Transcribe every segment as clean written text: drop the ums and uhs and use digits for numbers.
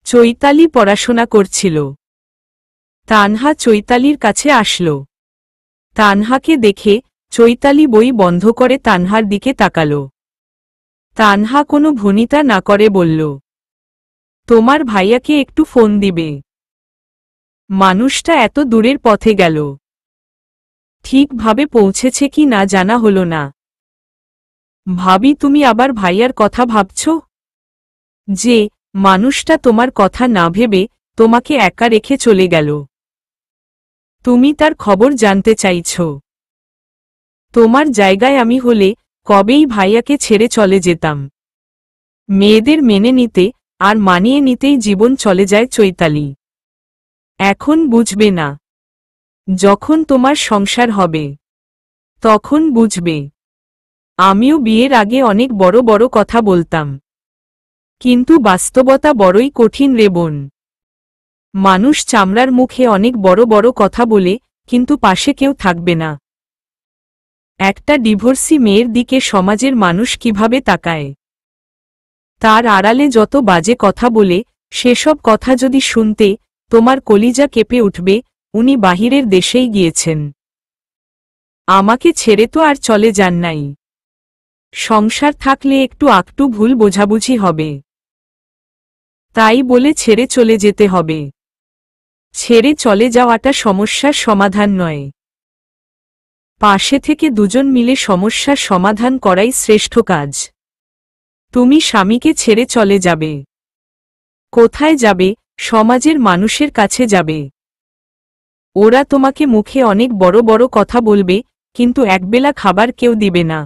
চৈতালি পড়াশোনা করছিল। তানহা চৈতালির কাছে আসল। তানহাকে দেখে চৈতালি বই বন্ধ করে তানহার দিকে তাকাল। তানহা কোনো ভনিতা না করে বলল, তোমার ভাইয়াকে একটু ফোন দিবে। মানুষটা এত দূরের পথে গেল, ঠিকভাবে পৌঁছেছে কি না জানা হলো না। ভাবি, তুমি আবার ভাইয়ার কথা ভাবছ? যে মানুষটা তোমার কথা না ভেবে তোমাকে একা রেখে চলে গেল, তুমি তার খবর জানতে চাইছ? তোমার জায়গায় আমি হলে কবেই ভাইয়াকে ছেড়ে চলে যেতাম। মেয়েদের মেনে নিতে আর মানিয়ে নিতেই জীবন চলে যায় চৈতালি। এখন বুঝবে না, যখন তোমার সংসার হবে তখন বুঝবে। আমিও বিয়ের আগে অনেক বড় বড় কথা বলতাম, কিন্তু বাস্তবতা বড়ই কঠিন রে বোন। মানুষ চামড়ার মুখে অনেক বড় বড় কথা বলে, কিন্তু পাশে কেউ থাকবে না। একটা ডিভোর্সি মেয়ের দিকে সমাজের মানুষ কিভাবে তাকায়, তার আড়ালে যত বাজে কথা বলে, সেসব কথা যদি শুনতে তোমার কলিজা কেঁপে উঠবে। উনি বাহিরের দেশেই গিয়েছেন, আমাকে ছেড়ে তো আর চলে যান নাই। সংসার থাকলে একটু আকটু ভুল বোঝাবুঝি হবে, তাই বলে ছেড়ে চলে যেতে হবে। ছেড়ে চলে যাওয়াটা সমস্যার সমাধান নয়, পাশে থেকে দুজন মিলে সমস্যার সমাধান করাই শ্রেষ্ঠ কাজ। তুমি স্বামীকে ছেড়ে চলে যাবে কোথায় যাবে? সমাজের মানুষের কাছে যাবে। ওরা তোমাকে মুখে অনেক বড় বড় কথা বলবে, কিন্তু একবেলা খাবার কেউ দিবে না,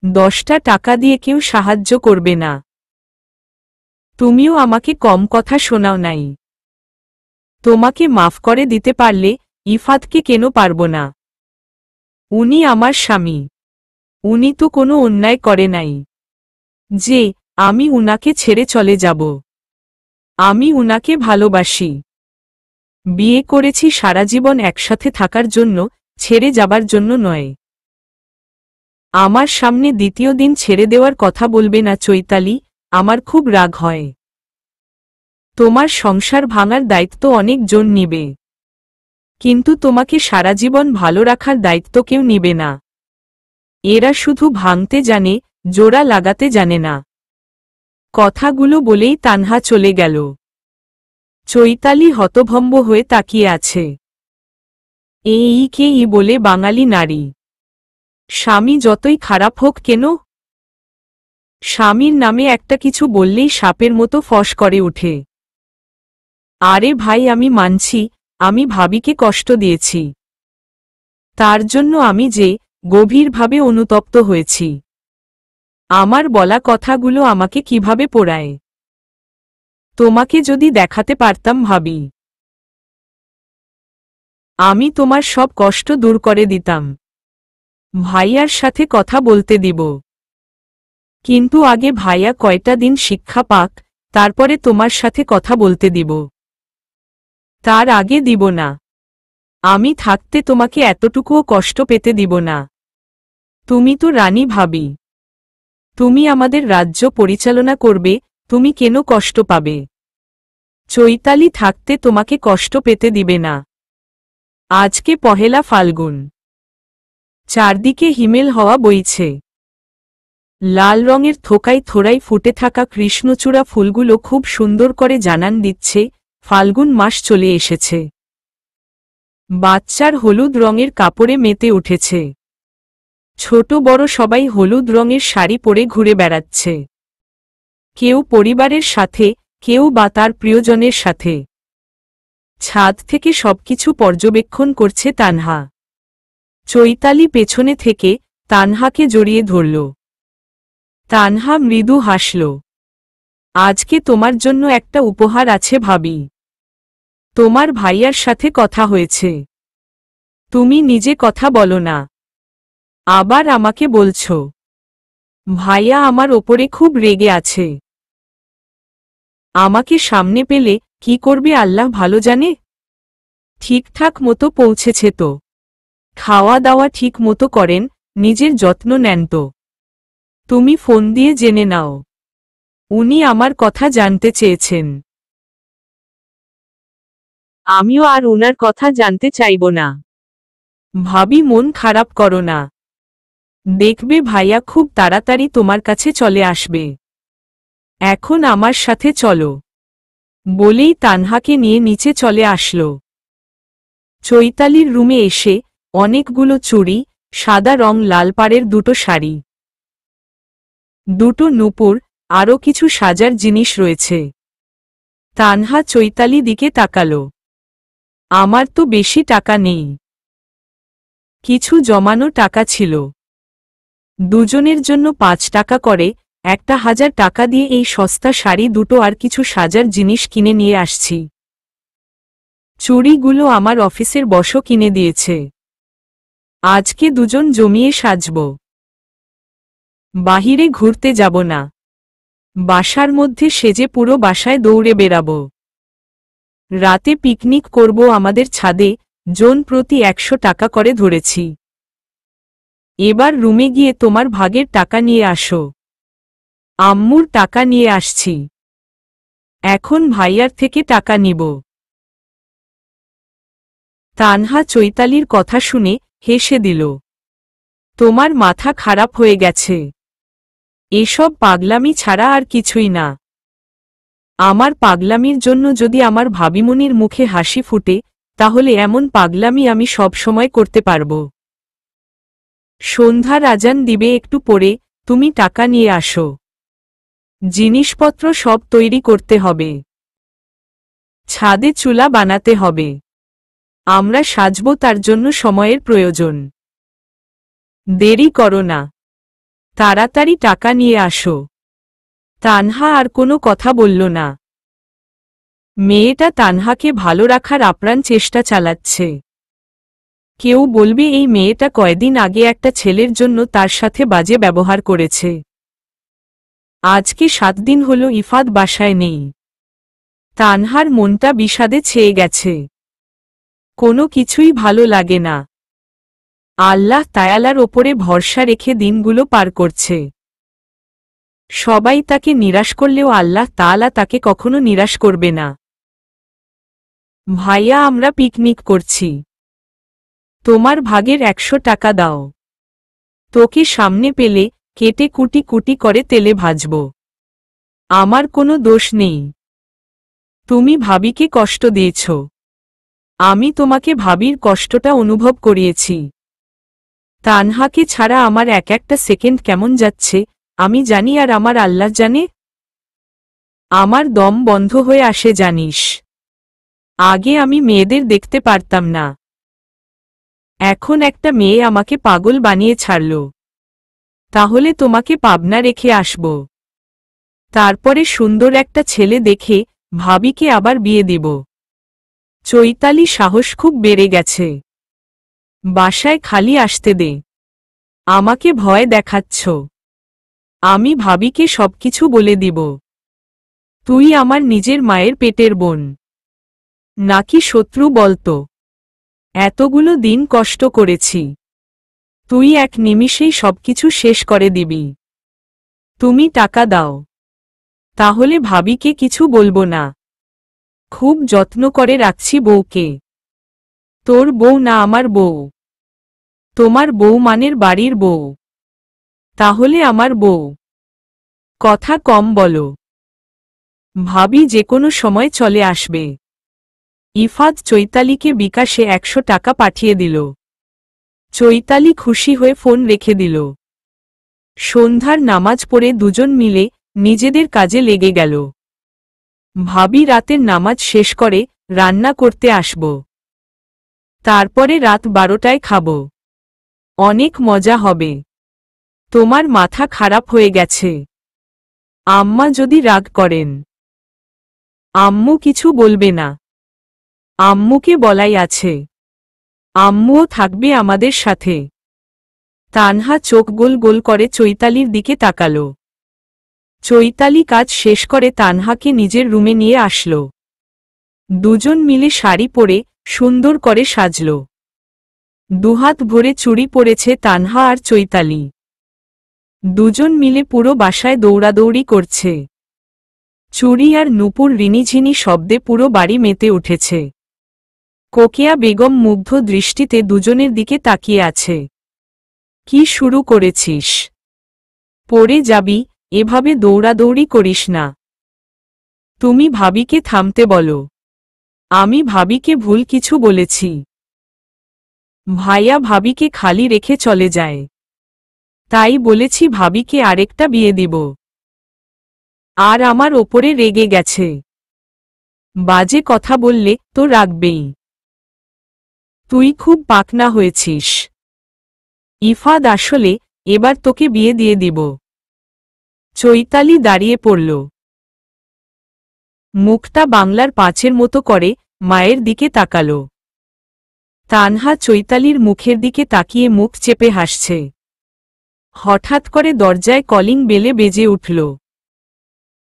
10টা টাকা দিয়ে কেউ সাহায্য করবে না। তুমিও আমাকে কম কথা শোনাও নাই। তোমাকে মাফ করে দিতে পারলে ইফাতকে কেন পারব না? উনি আমার স্বামী, উনি তো কোনো অন্যায় করে নাই যে আমি উনাকে ছেড়ে চলে যাব। আমি উনাকে ভালোবাসি, বিয়ে করেছি সারা জীবন একসাথে থাকার জন্য, ছেড়ে যাবার জন্য নয়। আমার সামনে দ্বিতীয় দিন ছেড়ে দেওয়ার কথা বলবে না চৈতালি, আমার খুব রাগ হয়। তোমার সংসার ভাঙার দায়িত্ব অনেক জন নিবে, কিন্তু তোমাকে সারা জীবন ভালো রাখার দায়িত্ব কেউ নিবে না। এরা শুধু ভাঙতে জানে, জোড়া লাগাতে জানে না। কথাগুলো বলেই তানহা চলে গেল। চৈতালি হতভম্ব হয়ে তাকিয়ে আছে। এই কে ই বলে বাঙালি নারী, স্বামী যতই খারাপ হোক কেন, স্বামীর নামে একটা কিছু বললেই সাপের মতো ফস করে ওঠে। আরে ভাই, আমি মানছি আমি ভাবিকে কষ্ট দিয়েছি, তার জন্য আমি যে গভীরভাবে অনুতপ্ত হয়েছি। আমার বলা কথাগুলো আমাকে কিভাবে পোড়ায়, তোমাকে যদি দেখাতে পারতাম ভাবি, আমি তোমার সব কষ্ট দূর করে দিতাম। ভাইয়ার সাথে কথা বলতে দিব, কিন্তু আগে ভাইয়া কয়টা দিন শিক্ষা পাক, তারপরে তোমার সাথে কথা বলতে দিব, তার আগে দিব না। আমি থাকতে তোমাকে এতটুকুও কষ্ট পেতে দিব না। তুমি তো রানী ভাবি, তুমি আমাদের রাজ্য পরিচালনা করবে, তুমি কেন কষ্ট পাবে? চৈতালি থাকতে তোমাকে কষ্ট পেতে দিবে না। আজকে পহেলা ফাল্গুন, চারদিকে হিমেল হাওয়া বইছে। লাল রঙের থোকায় থোড়াই ফুটে থাকা কৃষ্ণচূড়া ফুলগুলো খুব সুন্দর করে জানান দিচ্ছে ফাল্গুন মাস চলে এসেছে। বাচ্চার হলুদ রঙের কাপড়ে মেতে উঠেছে, ছোট বড় সবাই হলুদ রঙের শাড়ি পরে ঘুরে বেড়াচ্ছে, কেউ পরিবারের সাথে, কেউ বা তার প্রিয়জনের সাথে। ছাদ থেকে সবকিছু পর্যবেক্ষণ করছে তানহা। চৈতালি পেছনে থেকে তানহাকে জড়িয়ে ধরল। তানহা মৃদু হাসল। আজকে তোমার জন্য একটা উপহার আছে ভাবি। তোমার ভাইয়ার সাথে কথা হয়েছে, তুমি নিজে কথা বলো না, আবার আমাকে বলছো। ভাইয়া আমার ওপরে খুব রেগে আছে। আমাকে সামনে পেলে কি করবে আল্লাহ ভালো জানে। ঠিকঠাক মতো পৌঁছেছে তো? খাওয়া দাওয়া ঠিক মতো করেন, নিজের যত্ন নেন তো? তুমি ফোন দিয়ে জেনে নাও। উনি আমার কথা জানতে চেয়েছেন। আমিও আর উনার কথা জানতে চাইব না। ভাবি, মন খারাপ করো না। দেখবে ভাইয়া খুব তাড়াতাড়ি তোমার কাছে চলে আসবে। এখন আমার সাথে চলো। বলেই তানহাকে নিয়ে নিচে চলে আসলো। চৈতালির রুমে এসে অনেকগুলো চুড়ি, সাদা রং লাল পাড়ের দুটো শাড়ি, দুটো নূপুর, আরও কিছু সাজার জিনিস রয়েছে। তানহা চৈতালি দিকে তাকালো। আমার তো বেশি টাকা নেই, কিছু জমানো টাকা ছিল। দুজনের জন্য 5 টাকা করে 1000 টাকা দিয়ে এই সস্তা শাড়ি দুটো আর কিছু সাজার জিনিস কিনে নিয়ে আসছি। চুড়িগুলো আমার অফিসের বসও কিনে দিয়েছে। আজকে দুজন জমিয়ে সাজব। বাহিরে ঘুরতে যাব না, বাসার মধ্যে সেজে পুরো বাসায় দৌড়ে বেড়াব। রাতে পিকনিক করব আমাদের ছাদে, জন প্রতি 100 টাকা করে ধরেছি। এবার রুমে গিয়ে তোমার ভাগের টাকা নিয়ে আসো। আম্মুর টাকা নিয়ে আসছি, এখন ভাইয়ার থেকে টাকা নিব। তানহা চৈতালির কথা শুনে হেসে দিল। তোমার মাথা খারাপ হয়ে গেছে, এসব পাগলামি ছাড়া আর কিছুই না। আমার পাগলামির জন্য যদি আমার ভাবিমনির মুখে হাসি ফুটে, তাহলে এমন পাগলামি আমি সব সময় করতে পারব। সন্ধ্যার আজান দিবে একটু পরে, তুমি টাকা নিয়ে আসো। জিনিসপত্র সব তৈরি করতে হবে, ছাদে চুলা বানাতে হবে। আমরা সাজব, তার জন্য সময়ের প্রয়োজন। দেরি করো না, তাড়াতাড়ি টাকা নিয়ে আসো। তানহা আর কোনো কথা বলল না। মেয়েটা তানহাকে ভালো রাখার আপ্রাণ চেষ্টা চালাচ্ছে। কেউ বলবে এই মেয়েটা কয়দিন আগে একটা ছেলের জন্য তার সাথে বাজে ব্যবহার করেছে। আজকে 7 দিন হলো ইফাত বাসায় নেই। তানহার মনটা বিষাদে ছেয়ে গেছে। কোনো কিছুই ভালো লাগে না। আল্লাহ তায়ালার ওপরে ভরসা রেখে দিনগুলো পার করছে। সবাই তাকে নিরাশ করলেও আল্লাহ তাআলা তাকে কখনো নিরাশ করবে না। ভাইয়া, আমরা পিকনিক করছি, তোমার ভাগের 100 টাকা দাও। তোকে সামনে পেলে কেটে কুটি কুটি করে তেলে ভাজব। আমার কোনো দোষ নেই, তুমি ভাবিকে কষ্ট দিয়েছ। আমি তোমাকে ভাবির কষ্টটা অনুভব করিয়েছি। তানহাকে ছাড়া আমার এক একটা সেকেন্ড কেমন যাচ্ছে আমি জানি, আর আমার আল্লাহ জানে। আমার দম বন্ধ হয়ে আসে জানিস। আগে আমি মেয়েদের দেখতে পারতাম না, এখন একটা মেয়ে আমাকে পাগল বানিয়ে ছাড়ল। তাহলে তোমাকে পাবনা রেখে আসব, তারপরে সুন্দর একটা ছেলে দেখে ভাবিকে আবার বিয়ে দিব। চৈতালি সাহস খুব বেড়ে গেছে। বাসায় খালি আসতে দে, আমাকে ভয় দেখাচ্ছ। আমি ভাবিকে সবকিছু বলে দিব। তুই আমার নিজের মায়ের পেটের বোন, নাকি শত্রু বলতো? এতগুলো দিন কষ্ট করেছি, তুই এক নিমিষেই সবকিছু শেষ করে দিবি। তুমি টাকা দাও, তাহলে ভাবিকে কিছু বলবো না। খুব যত্ন করে রাখছি বউকে। তোর বউ না, আমার বউ। তোমার বউ মানের বাড়ির বউ, তাহলে আমার বউ। কথা কম বলো, ভাবি যে কোনো সময় চলে আসবে। ইফাত চৈতালিকে বিকাশে 100 টাকা পাঠিয়ে দিল। চৈতালি খুশি হয়ে ফোন রেখে দিল। সন্ধ্যার নামাজ পড়ে দুজন মিলে নিজেদের কাজে লেগে গেল। ভাবি রাতের নামাজ শেষ করে রান্না করতে আসব, তারপরে রাত 12টায় খাব। অনেক মজা হবে। তোমার মাথা খারাপ হয়ে গেছে, আম্মা যদি রাগ করেন। আম্মু কিছু বলবে না, আম্মুকে বলাই আছে। আম্মুও থাকবে আমাদের সাথে। তানহা চোখ গোল গোল করে চৈতালির দিকে তাকালো। চৈতালি কাজ শেষ করে তানহাকে নিজের রুমে নিয়ে আসলো। দুজন মিলে শাড়ি পরে সুন্দর করে সাজল। দুহাত ভরে চুড়ি পরেছে তানহা আর চৈতালি। দুজন মিলে পুরো বাসায় দৌড়াদৌড়ি করছে। চুড়ি আর নূপুর রিনিঝিনি শব্দে পুরো বাড়ি মেতে উঠেছে। কোকিয়া বেগম মুগ্ধ দৃষ্টিতে দুজনের দিকে তাকিয়ে আছে। কি শুরু করেছিস? পড়ে যাবি, এভাবে দৌড়াদৌড়ি করিস না। তুমি ভাবিকে থামতে বলো। আমি ভাবিকে ভুল কিছু বলেছি? ভাইয়া ভাবিকে খালি রেখে চলে যায়, তাই বলেছি ভাবিকে আরেকটা বিয়ে দিব। আর আমার ওপরে রেগে গেছে। বাজে কথা বললে তো রাখবেই। তুই খুব পাকনা হয়েছিস। ইফাদ আসলে এবার তোকে বিয়ে দিয়ে দিব। চৈতালি দাঁড়িয়ে পড়ল। মুখটা বাংলার পাঁচের মতো করে মায়ের দিকে তাকাল। তানহা চৈতালির মুখের দিকে তাকিয়ে মুখ চেপে হাসছে। হঠাৎ করে দরজায় কলিং বেলে বেজে উঠল।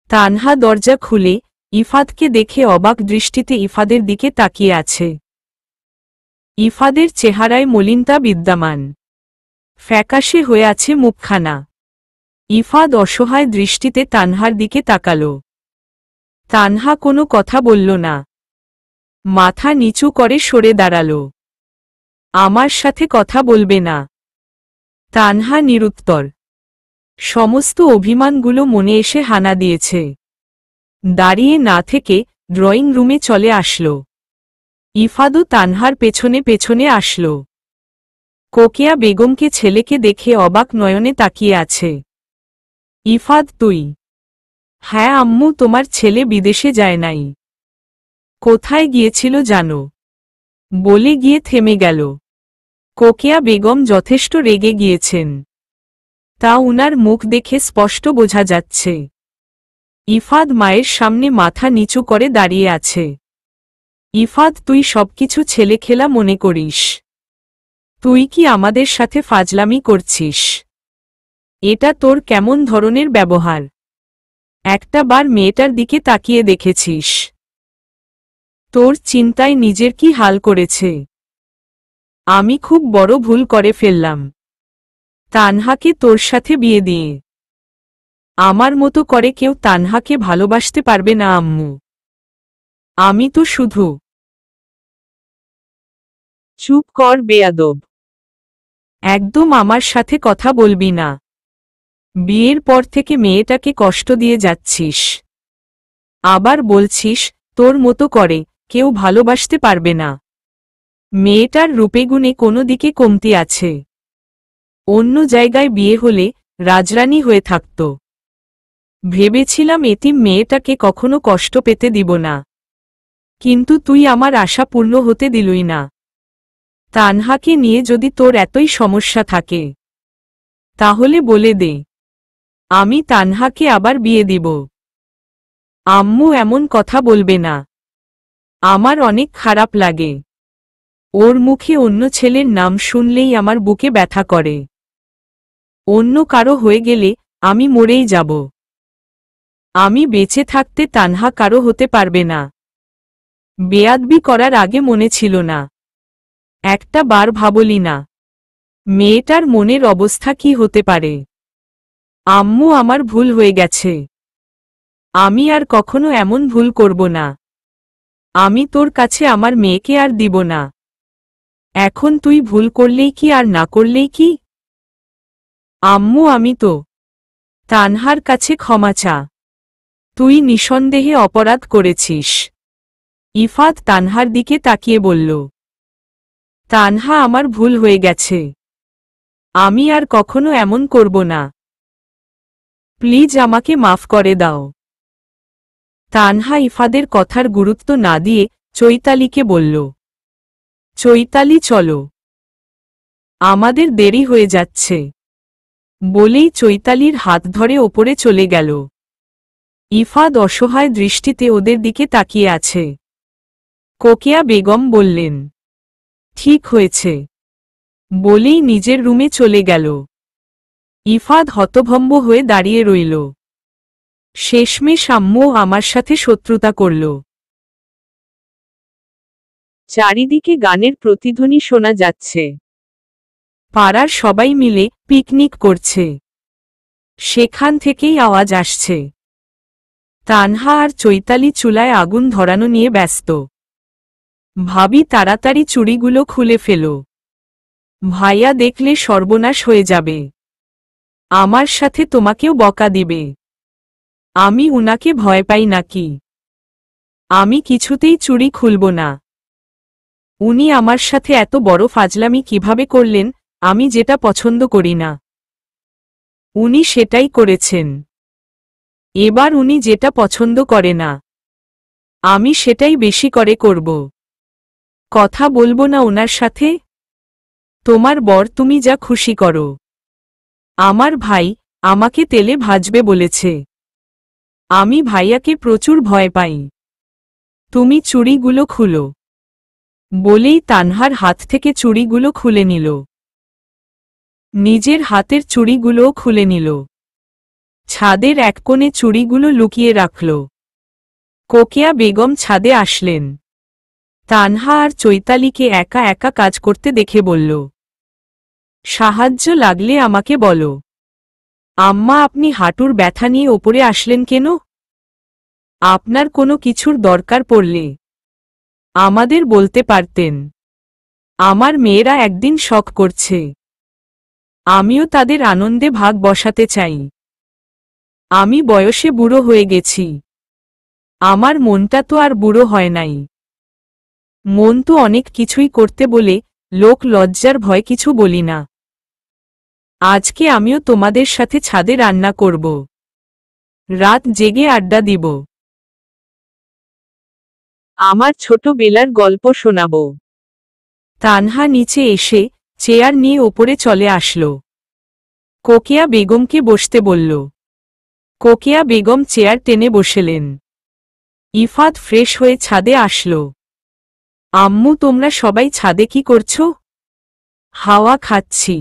তানহা দরজা খুলে ইফাদকে দেখে অবাক দৃষ্টিতে ইফাদের দিকে তাকিয়ে আছে। ইফাদের চেহারায় মলিনতা বিদ্যমান। ফ্যাকাশে হয়ে আছে মুখখানা। ইফাদ অসহায় দৃষ্টিতে তানহার দিকে তাকাল। তানহা কোনো কথা বলল না। মাথা নিচু করে সরে দাঁড়াল। আমার সাথে কথা বলবে না। তানহা নিরুত্তর। সমস্ত অভিমানগুলো মনে এসে হানা দিয়েছে। দাঁড়িয়ে না থেকে ড্রয়িং রুমে চলে আসল। ইফাদও তানহার পেছনে পেছনে আসল। কোকিয়া বেগমকে ছেলেকে দেখে অবাক নয়নে তাকিয়ে আছে। ইফাদ তুই? হ্যাঁ আম্মু, তোমার ছেলে বিদেশে যায় নাই। কোথায় গিয়েছিল জানো? বলে গিয়ে থেমে গেল। কোকিয়া বেগম যথেষ্ট রেগে গিয়েছেন, তা উনার মুখ দেখে স্পষ্ট বোঝা যাচ্ছে। ইফাদ মায়ের সামনে মাথা নিচু করে দাঁড়িয়ে আছে। ইফাদ তুই সবকিছু ছেলেখেলা মনে করিস? তুই কি আমাদের সাথে ফাজলামি করছিস? এটা তোর কেমন ধরনের ব্যবহার? একটা বার মেয়েটার দিকে তাকিয়ে দেখেছিস? তোর চিন্তায় নিজের কি হাল করেছে? আমি খুব বড় ভুল করে ফেললাম তানহাকে তোর সাথে বিয়ে দিয়ে। আমার মতো করে কেউ তানহাকে ভালোবাসতে পারবে না আম্মু। আমি তো শুধু। চুপ কর বেয়াদব। একদম আমার সাথে কথা বলবি না। বিয়ের পর থেকে মেয়েটাকে কষ্ট দিয়ে যাচ্ছিস। আবার বলছিস তোর মতো করে কেউ ভালোবাসতে পারবে না। মেয়েটার রূপেগুণে কোনো দিকে কমতি আছে। অন্য জায়গায় বিয়ে হলে রাজরানী হয়ে থাকত। ভেবেছিলাম এতিম মেয়েটাকে কখনো কষ্ট পেতে দিব না, কিন্তু তুই আমার আশা পূর্ণ হতে দিলই না। তানহাকে নিয়ে যদি তোর এতই সমস্যা থাকে তাহলে বলে দে, আমি তানহাকে আবার বিয়ে দিব। আম্মু এমন কথা বলবে না। আমার অনেক খারাপ লাগে। ওর মুখে অন্য ছেলের নাম শুনলেই আমার বুকে ব্যথা করে। অন্য কারো হয়ে গেলে আমি মরেই যাব। আমি বেঁচে থাকতে তানহা কারো হতে পারবে না। বেয়াদবি করার আগে মনে ছিল না, একটা বার ভাবলি না মেয়েটার মনের অবস্থা কি হতে পারে। আম্মু আমার ভুল হয়ে গেছে। আমি আর কখনো এমন ভুল করব না। আমি তোর কাছে আমার মেয়েকে আর দিব না। এখন তুই ভুল করলেই কি আর না করলেই কি? আম্মু আমি তো তানহার কাছে ক্ষমা চা। তুই নিঃসন্দেহে অপরাধ করেছিস। ইফাত তানহার দিকে তাকিয়ে বলল, তানহা আমার ভুল হয়ে গেছে। আমি আর কখনো এমন করব না। প্লিজ আমাকে মাফ করে দাও। তানহা ইফাদের কথার গুরুত্ব না দিয়ে চৈতালিকে বলল, চৈতালি চলো, আমাদের দেরি হয়ে যাচ্ছে। বলেই চৈতালির হাত ধরে ওপরে চলে গেল। ইফাদ অসহায় দৃষ্টিতে ওদের দিকে তাকিয়ে আছে। কোকিয়া বেগম বললেন, ঠিক হয়েছে, বলেই নিজের রুমে চলে গেল। ইফাদ হতভম্ব হয়ে দাঁড়িয়ে রইল। শেষমেশ আম্মু আমার সাথে শত্রুতা করল। চারিদিকে গানের প্রতিধ্বনি শোনা যাচ্ছে। পাড়ার সবাই মিলে পিকনিক করছে। সেখান থেকেই আওয়াজ আসছে, তানহা আর চৈতালি চুলায় আগুন ধরানো নিয়ে ব্যস্ত। ভাবি তাড়াতাড়ি চুড়িগুলো খুলে ফেলো, ভাইয়া দেখলে সর্বনাশ হয়ে যাবে, আমার সাথে তোমাকেও বকা দিবে। আমি উনাকে ভয় পাই নাকি? আমি কিছুতেই চুড়ি খুলব না। উনি আমার সাথে এত বড় ফাজলামি কিভাবে করলেন? আমি যেটা পছন্দ করি না উনি সেটাই করেছেন। এবার উনি যেটা পছন্দ করে না আমি সেটাই বেশি করে করব। কথা বলবো না ওনার সাথে? তোমার বর তুমি যা খুশি করো। আমার ভাই আমাকে তেলে ভাজবে বলেছে। আমি ভাইয়াকে প্রচুর ভয় পাই। তুমি চুড়িগুলো খুলো, বলেই তানহার হাত থেকে চুড়িগুলো খুলে নিল। নিজের হাতের চুড়িগুলোও খুলে নিল। ছাদের এক কোণে চুড়িগুলো লুকিয়ে রাখল। কোকিয়া বেগম ছাদে আসলেন। তানহা আর চৈতালিকে একা একা কাজ করতে দেখে বলল, সাহায্য লাগলে আমাকে বলো। আম্মা, আপনি হাঁটুর ব্যথা নিয়ে ওপরে আসলেন কেন? আপনার কোনো কিছুর দরকার পড়লে আমাদের বলতে পারতেন। আমার মেয়েরা একদিন শখ করছে, আমিও তাদের আনন্দে ভাগ বসাতে চাই। আমি বয়সে বুড়ো হয়ে গেছি, আমার মনটা তো আর বুড়ো হয় নাই। মন তো অনেক কিছুই করতে বলে, লোক লজ্জার ভয় কিছু বলি না। আজকে আমিও তোমাদের সাথে ছাদে রান্না করব, রাত জেগে আড্ডা দিব, আমার ছোটবেলার গল্প শোনাব। তানহা নিচে এসে চেয়ার নিয়ে ওপরে চলে আসল। কোকিয়া বেগমকে বসতে বলল। কোকিয়া বেগম চেয়ার টেনে বসেলেন। ইফাত ফ্রেশ হয়ে ছাদে আসল। আম্মু, তোমরা সবাই ছাদে কি করছো? হাওয়া খাচ্ছি।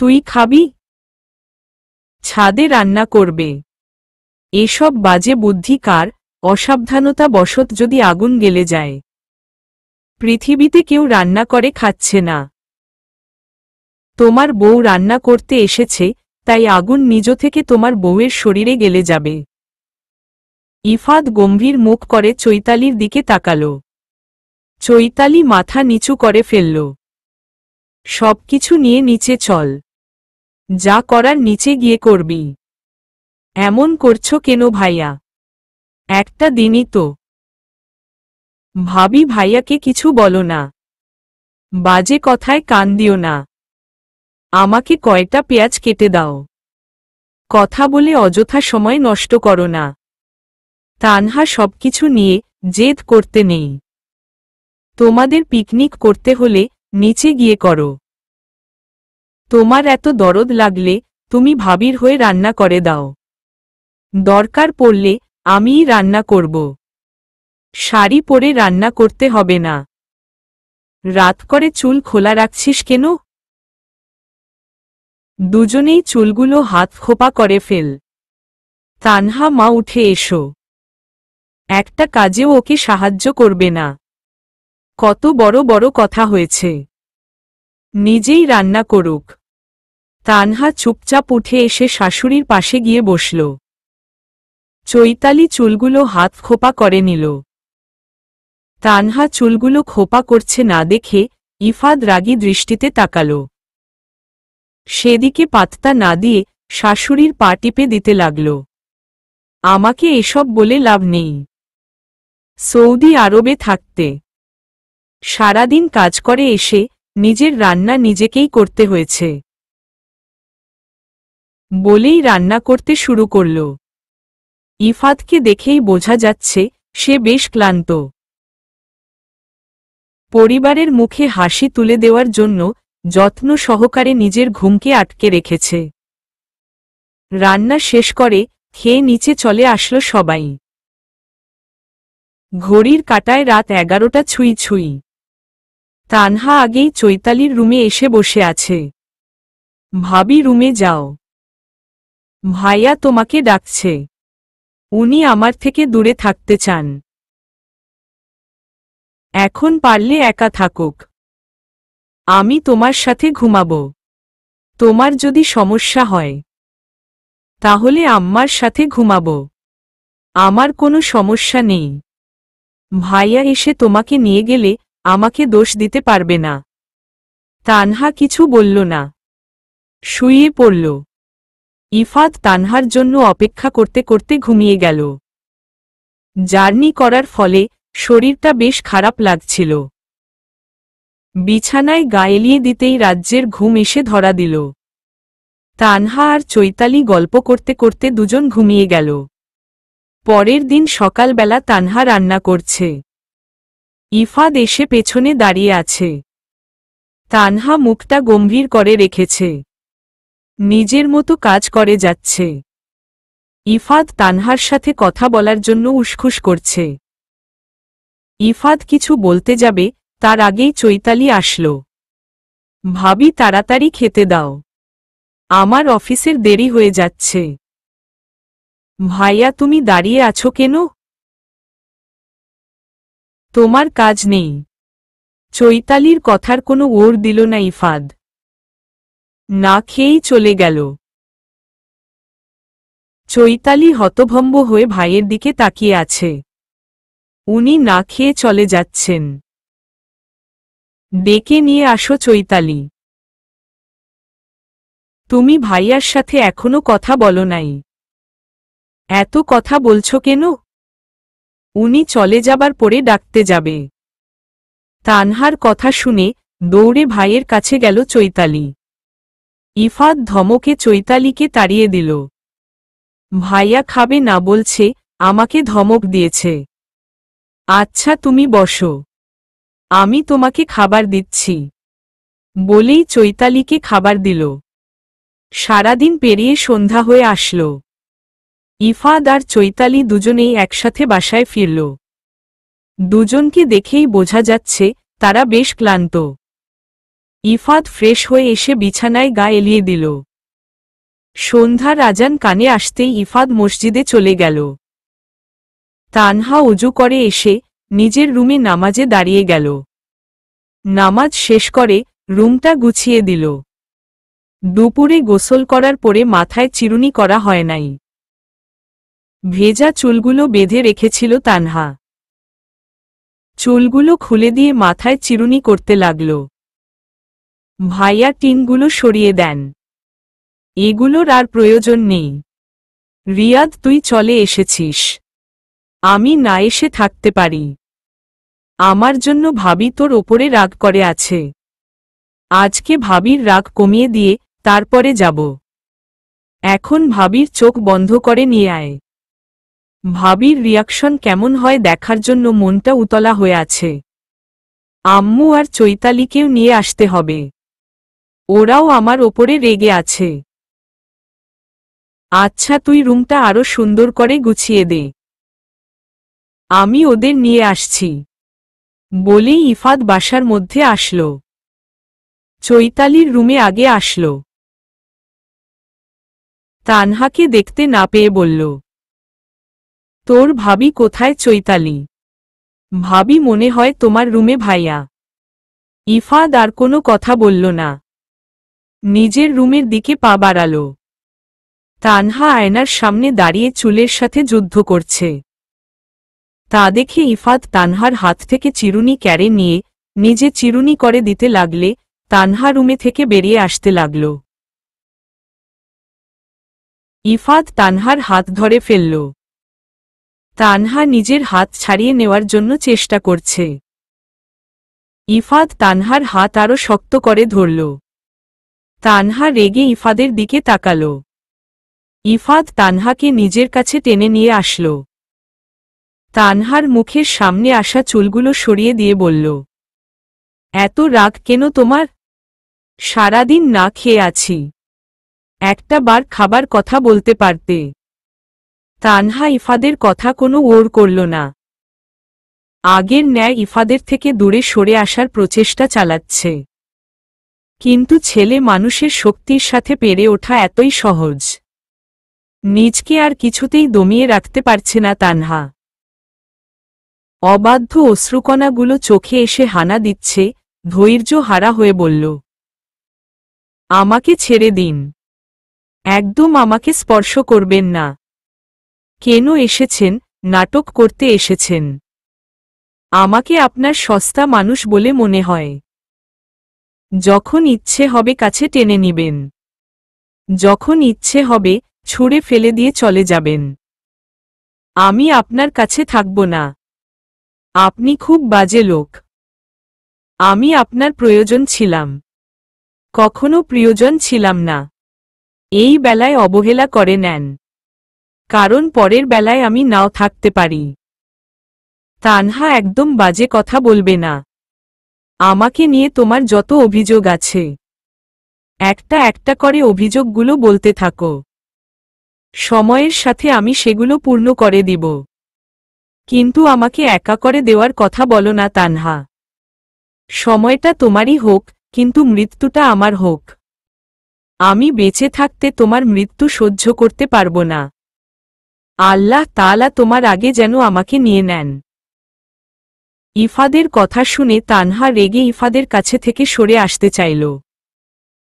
তুই খাবি? ছাদে রান্না করবে। এসব বাজে বুদ্ধি কার? অসাবধানতা বশত যদি আগুন গেলে যায়। পৃথিবীতে কেউ রান্না করে খাচ্ছে না। তোমার বউ রান্না করতে এসেছে, তাই আগুন নিজ থেকে তোমার বউয়ের শরীরে গেলে যাবে। ইফাত গম্ভীর মুখ করে চৈতালির দিকে তাকাল। চৈতালি মাথা নিচু করে ফেলল। সবকিছু নিয়ে নিচে চল, যা করার নিচে গিয়ে করবি। এমন করছো কেন ভাইয়া? একটা দিনই তো। ভাবি, ভাইয়াকে কিছু বলো না, বাজে কথায় কান দিও না। আমাকে কয়টা পেঁয়াজ কেটে দাও। কথা বলে অযথা সময় নষ্ট করো না। তানহা সবকিছু নিয়ে জেদ করতে নেই। তোমাদের পিকনিক করতে হলে নিচে গিয়ে করো। তোমার এত দরদ লাগলে তুমি ভাবির হয়ে রান্না করে দাও। দরকার পড়লে আমিই রান্না করব। শাড়ি পরে রান্না করতে হবে না। রাত করে চুল খোলা রাখছিস কেন? দুজনেই চুলগুলো হাত খোপা করে ফেল। তানহা, মা উঠে এসো। একটা কাজেও ওকে সাহায্য করবে না। কত বড় বড় কথা হয়েছে, নিজেই রান্না করুক। তানহা চুপচাপ উঠে এসে শাশুড়ির পাশে গিয়ে বসল। চৈতালি চুলগুলো হাত খোপা করে নিল। তানহা চুলগুলো খোপা করছে না দেখে ইফাদ রাগী দৃষ্টিতে তাকাল। সেদিকে পাত্তা না দিয়ে শাশুড়ির পা টিপে দিতে লাগল। আমাকে এসব বলে লাভ নেই। সৌদি আরবে থাকতে সারাদিন কাজ করে এসে নিজের রান্না নিজেকেই করতে হয়েছে বলেই রান্না করতে শুরু করল। ইফাতকে দেখেই বোঝা যাচ্ছে সে বেশ ক্লান্ত। পরিবারের মুখে হাসি তুলে দেওয়ার জন্য যত্ন সহকারে নিজের ঘুমকে আটকে রেখেছে। রান্না শেষ করে খেয়ে নিচে চলে আসলো সবাই। ঘড়ির কাঁটায় রাত 11টা ছুঁই ছুঁই। তানহা আগেই চৈতালির রুমে এসে বসে আছে। ভাবি, রুমে যাও, ভাইয়া তোমাকে ডাকছে। উনি আমার থেকে দূরে থাকতে চান। এখন পারলে একা থাকুক, আমি তোমার সাথে ঘুমাবো। তোমার যদি সমস্যা হয় তাহলে আম্মার সাথে ঘুমাবো। আমার কোনো সমস্যা নেই। ভাইয়া এসে তোমাকে নিয়ে গেলে আমাকে দোষ দিতে পারবে না। তানহা কিছু বলল না, শুয়ে পড়ল। ইফাত তানহার জন্য অপেক্ষা করতে করতে ঘুমিয়ে গেল। জার্নি করার ফলে শরীরটা বেশ খারাপ লাগছিল। বিছানায় গা এলিয়ে দিতেই রাজ্যের ঘুম এসে ধরা দিল। তানহা আর চৈতালি গল্প করতে করতে দুজন ঘুমিয়ে গেল। পরের দিন সকালবেলা তানহা রান্না করছে। ইফাদ এসে পেছনে দাঁড়িয়ে আছে। তানহা মুখটা গম্ভীর করে রেখেছে, নিজের মতো কাজ করে যাচ্ছে। ইফাদ তানহার সাথে কথা বলার জন্য উসখুস করছে। ইফাদ কিছু বলতে যাবে, তার আগেই চৈতালি আসল। ভাবি, তাড়াতাড়ি খেতে দাও, আমার অফিসের দেরি হয়ে যাচ্ছে। ভাইয়া, তুমি দাঁড়িয়ে আছো কেন? তোমার কাজ নেই? চৈতালির কথার কোনো ওড় দিল না ইফাদ। না খেয়েই চলে গেল। চৈতালি হতভম্ব হয়ে ভাইয়ের দিকে তাকিয়ে আছে। উনি না খেয়ে চলে যাচ্ছেন। ডেকে নিয়ে আসো চৈতালি। তুমি ভাইয়ার সাথে এখনো কথা বলো নাই, এত কথা বলছো কেন? উনি চলে যাবার পরে ডাকতে যাবে। তানহার কথা শুনে দৌড়ে ভাইয়ের কাছে গেল চৈতালি। ইফাদ ধমকে চৈতালিকে তাড়িয়ে দিল। ভাইয়া খাবে না বলছে, আমাকে ধমক দিয়েছে। আচ্ছা, তুমি বসো, আমি তোমাকে খাবার দিচ্ছি বলেই চৈতালিকে খাবার দিল। সারাদিন পেরিয়ে সন্ধ্যা হয়ে আসল। ইফাদ আর চৈতালি দুজনেই একসাথে বাসায় ফিরল। দুজনকে দেখেই বোঝা যাচ্ছে তারা বেশ ক্লান্ত। ইফাদ ফ্রেশ হয়ে এসে বিছানায় গা এলিয়ে দিল। সন্ধ্যার আজান কানে আসতেই ইফাদ মসজিদে চলে গেল। তানহা অজু করে এসে নিজের রুমে নামাজে দাঁড়িয়ে গেল। নামাজ শেষ করে রুমটা গুছিয়ে দিল। দুপুরে গোসল করার পরে মাথায় চিরুনি করা হয় নাই। ভেজা চুলগুলো বেঁধে রেখেছিল তানহা। চুলগুলো খুলে দিয়ে মাথায় চিরুনি করতে লাগল। ভাইয়া টিনগুলো সরিয়ে দেন, এগুলোর আর প্রয়োজন নেই। রিয়াদ, তুই চলে এসেছিস, আমি না এসে থাকতে পারি। আমার জন্য ভাবি তোর ওপরে রাগ করে আছে। আজকে ভাবির রাগ কমিয়ে দিয়ে তারপরে যাব। এখন ভাবির চোখ বন্ধ করে নিয়ে আয়। ভাবির রিয়াকশন কেমন হয় দেখার জন্য মনটা উতলা হয়ে আছে। আম্মু আর চৈতালিকেও নিয়ে আসতে হবে, ওরাও আমার ওপরে রেগে আছে। আচ্ছা, তুই রুমটা আরো সুন্দর করে গুছিয়ে দে, আমি ওদের নিয়ে আসছি বলেই ইফাদ বাসার মধ্যে আসলো। চৈতালির রুমে আগে আসলো। তানহাকে দেখতে না পেয়ে বলল, তোর ভাবি কোথায় চৈতালি? ভাবি মনে হয় তোমার রুমে। ভাইয়া। ইফাদ আর কোনো কথা বলল না, নিজের রুমের দিকে পা বাড়াল। তানহা আয়নার সামনে দাঁড়িয়ে চুলের সাথে যুদ্ধ করছে। তা দেখে ইফাদ তানহার হাত থেকে চিরুনি কেড়ে নিয়ে নিজে চিরুনি করে দিতে লাগলে তানহা রুমে থেকে বেরিয়ে আসতে লাগল। ইফাদ তানহার হাত ধরে ফেলল। তানহা নিজের হাত ছাড়িয়ে নেওয়ার জন্য চেষ্টা করছে। ইফাদ তানহার হাত আরো শক্ত করে ধরল। তানহা রেগে ইফাদের দিকে তাকাল। ইফাদ তানহাকে নিজের কাছে টেনে নিয়ে আসল। তানহার মুখের সামনে আসা চুলগুলো সরিয়ে দিয়ে বলল, এত রাগ কেন তোমার? সারাদিন না খেয়ে আছি, একটা বার খাবার কথা বলতে পারতে। তানহা ইফাদের কথা কোনো ওড় করল না। আগের ন্যায় ইফাদের থেকে দূরে সরে আসার প্রচেষ্টা চালাচ্ছে। কিন্তু ছেলে মানুষের শক্তির সাথে পেরে ওঠা এতই সহজ? নিজকে আর কিছুতেই দমিয়ে রাখতে পারছে না তানহা। অবাধ্য অশ্রুকণাগুলো চোখে এসে হানা দিচ্ছে। ধৈর্য হারা হয়ে বলল, আমাকে ছেড়ে দিন, একদম আমাকে স্পর্শ করবেন না। কেন এসেছেন? নাটক করতে এসেছেন? আমাকে আপনার সস্তা মানুষ বলে মনে হয়। যখন ইচ্ছে হবে কাছে টেনে নিবেন, যখন ইচ্ছে হবে ছুঁড়ে ফেলে দিয়ে চলে যাবেন। আমি আপনার কাছে থাকব না। আপনি খুব বাজে লোক। আমি আপনার প্রয়োজন ছিলাম, কখনো প্রিয়জন ছিলাম না। এই বেলায় অবহেলা করে নেন, কারণ পরের বেলায় আমি নাও থাকতে পারি। তানহা একদম বাজে কথা বলবে না। আমাকে নিয়ে তোমার যত অভিযোগ আছে, একটা একটা করে অভিযোগগুলো বলতে থাকো। সময়ের সাথে আমি সেগুলো পূর্ণ করে দিব। কিন্তু আমাকে একা করে দেওয়ার কথা বলো না তানহা। সময়টা তোমারই হোক, কিন্তু মৃত্যুটা আমার হোক। আমি বেঁচে থাকতে তোমার মৃত্যু সহ্য করতে পারবো না। আল্লাহ তাআলা তোমার আগে যেন আমাকে নিয়ে নেন। ইফাদের কথা শুনে তানহা রেগে ইফাদের কাছে থেকে সরে আসতে চাইল।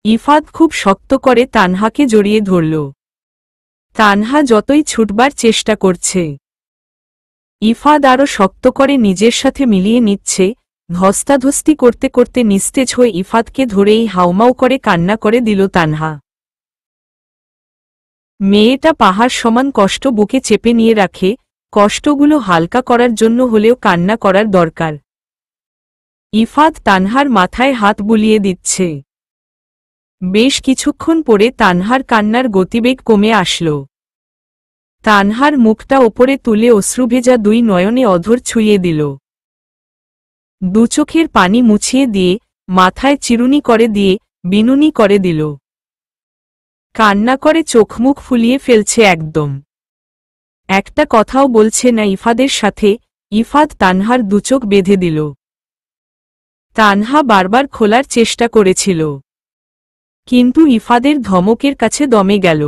ইফাদ খুব শক্ত করে তানহাকে জড়িয়ে ধরল। তানহা যতই ছুটবার চেষ্টা করছে, ইফাদ আরও শক্ত করে নিজের সাথে মিলিয়ে নিচ্ছে। ধস্তাধস্তি করতে করতে নিস্তেজ হয়ে ইফাদকে ধরেই হাউমাউ করে কান্না করে দিল তানহা। মেয়েটা পাহাড় সমান কষ্ট বুকে চেপে নিয়ে রাখে, কষ্টগুলো হালকা করার জন্য হলেও কান্না করার দরকার। ইফাদ তানহার মাথায় হাত বুলিয়ে দিচ্ছে। বেশ কিছুক্ষণ পরে তানহার কান্নার গতিবেগ কমে আসল। তানহার মুখটা ওপরে তুলে অশ্রুভেজা দুই নয়নে অধর ছুঁয়ে দিল। দুচোখের পানি মুছিয়ে দিয়ে, মাথায় চিরুনি করে দিয়ে, বিনুনি করে দিল। কান্না করে চোখমুখ ফুলিয়ে ফেলছে একদম। একটা কথাও বলছে না ইফাদের সাথে। ইফাদ তানহার দুচোখ বেঁধে দিল। তানহা বারবার খোলার চেষ্টা করেছিল, কিন্তু ইফাদের ধমকের কাছে দমে গেল।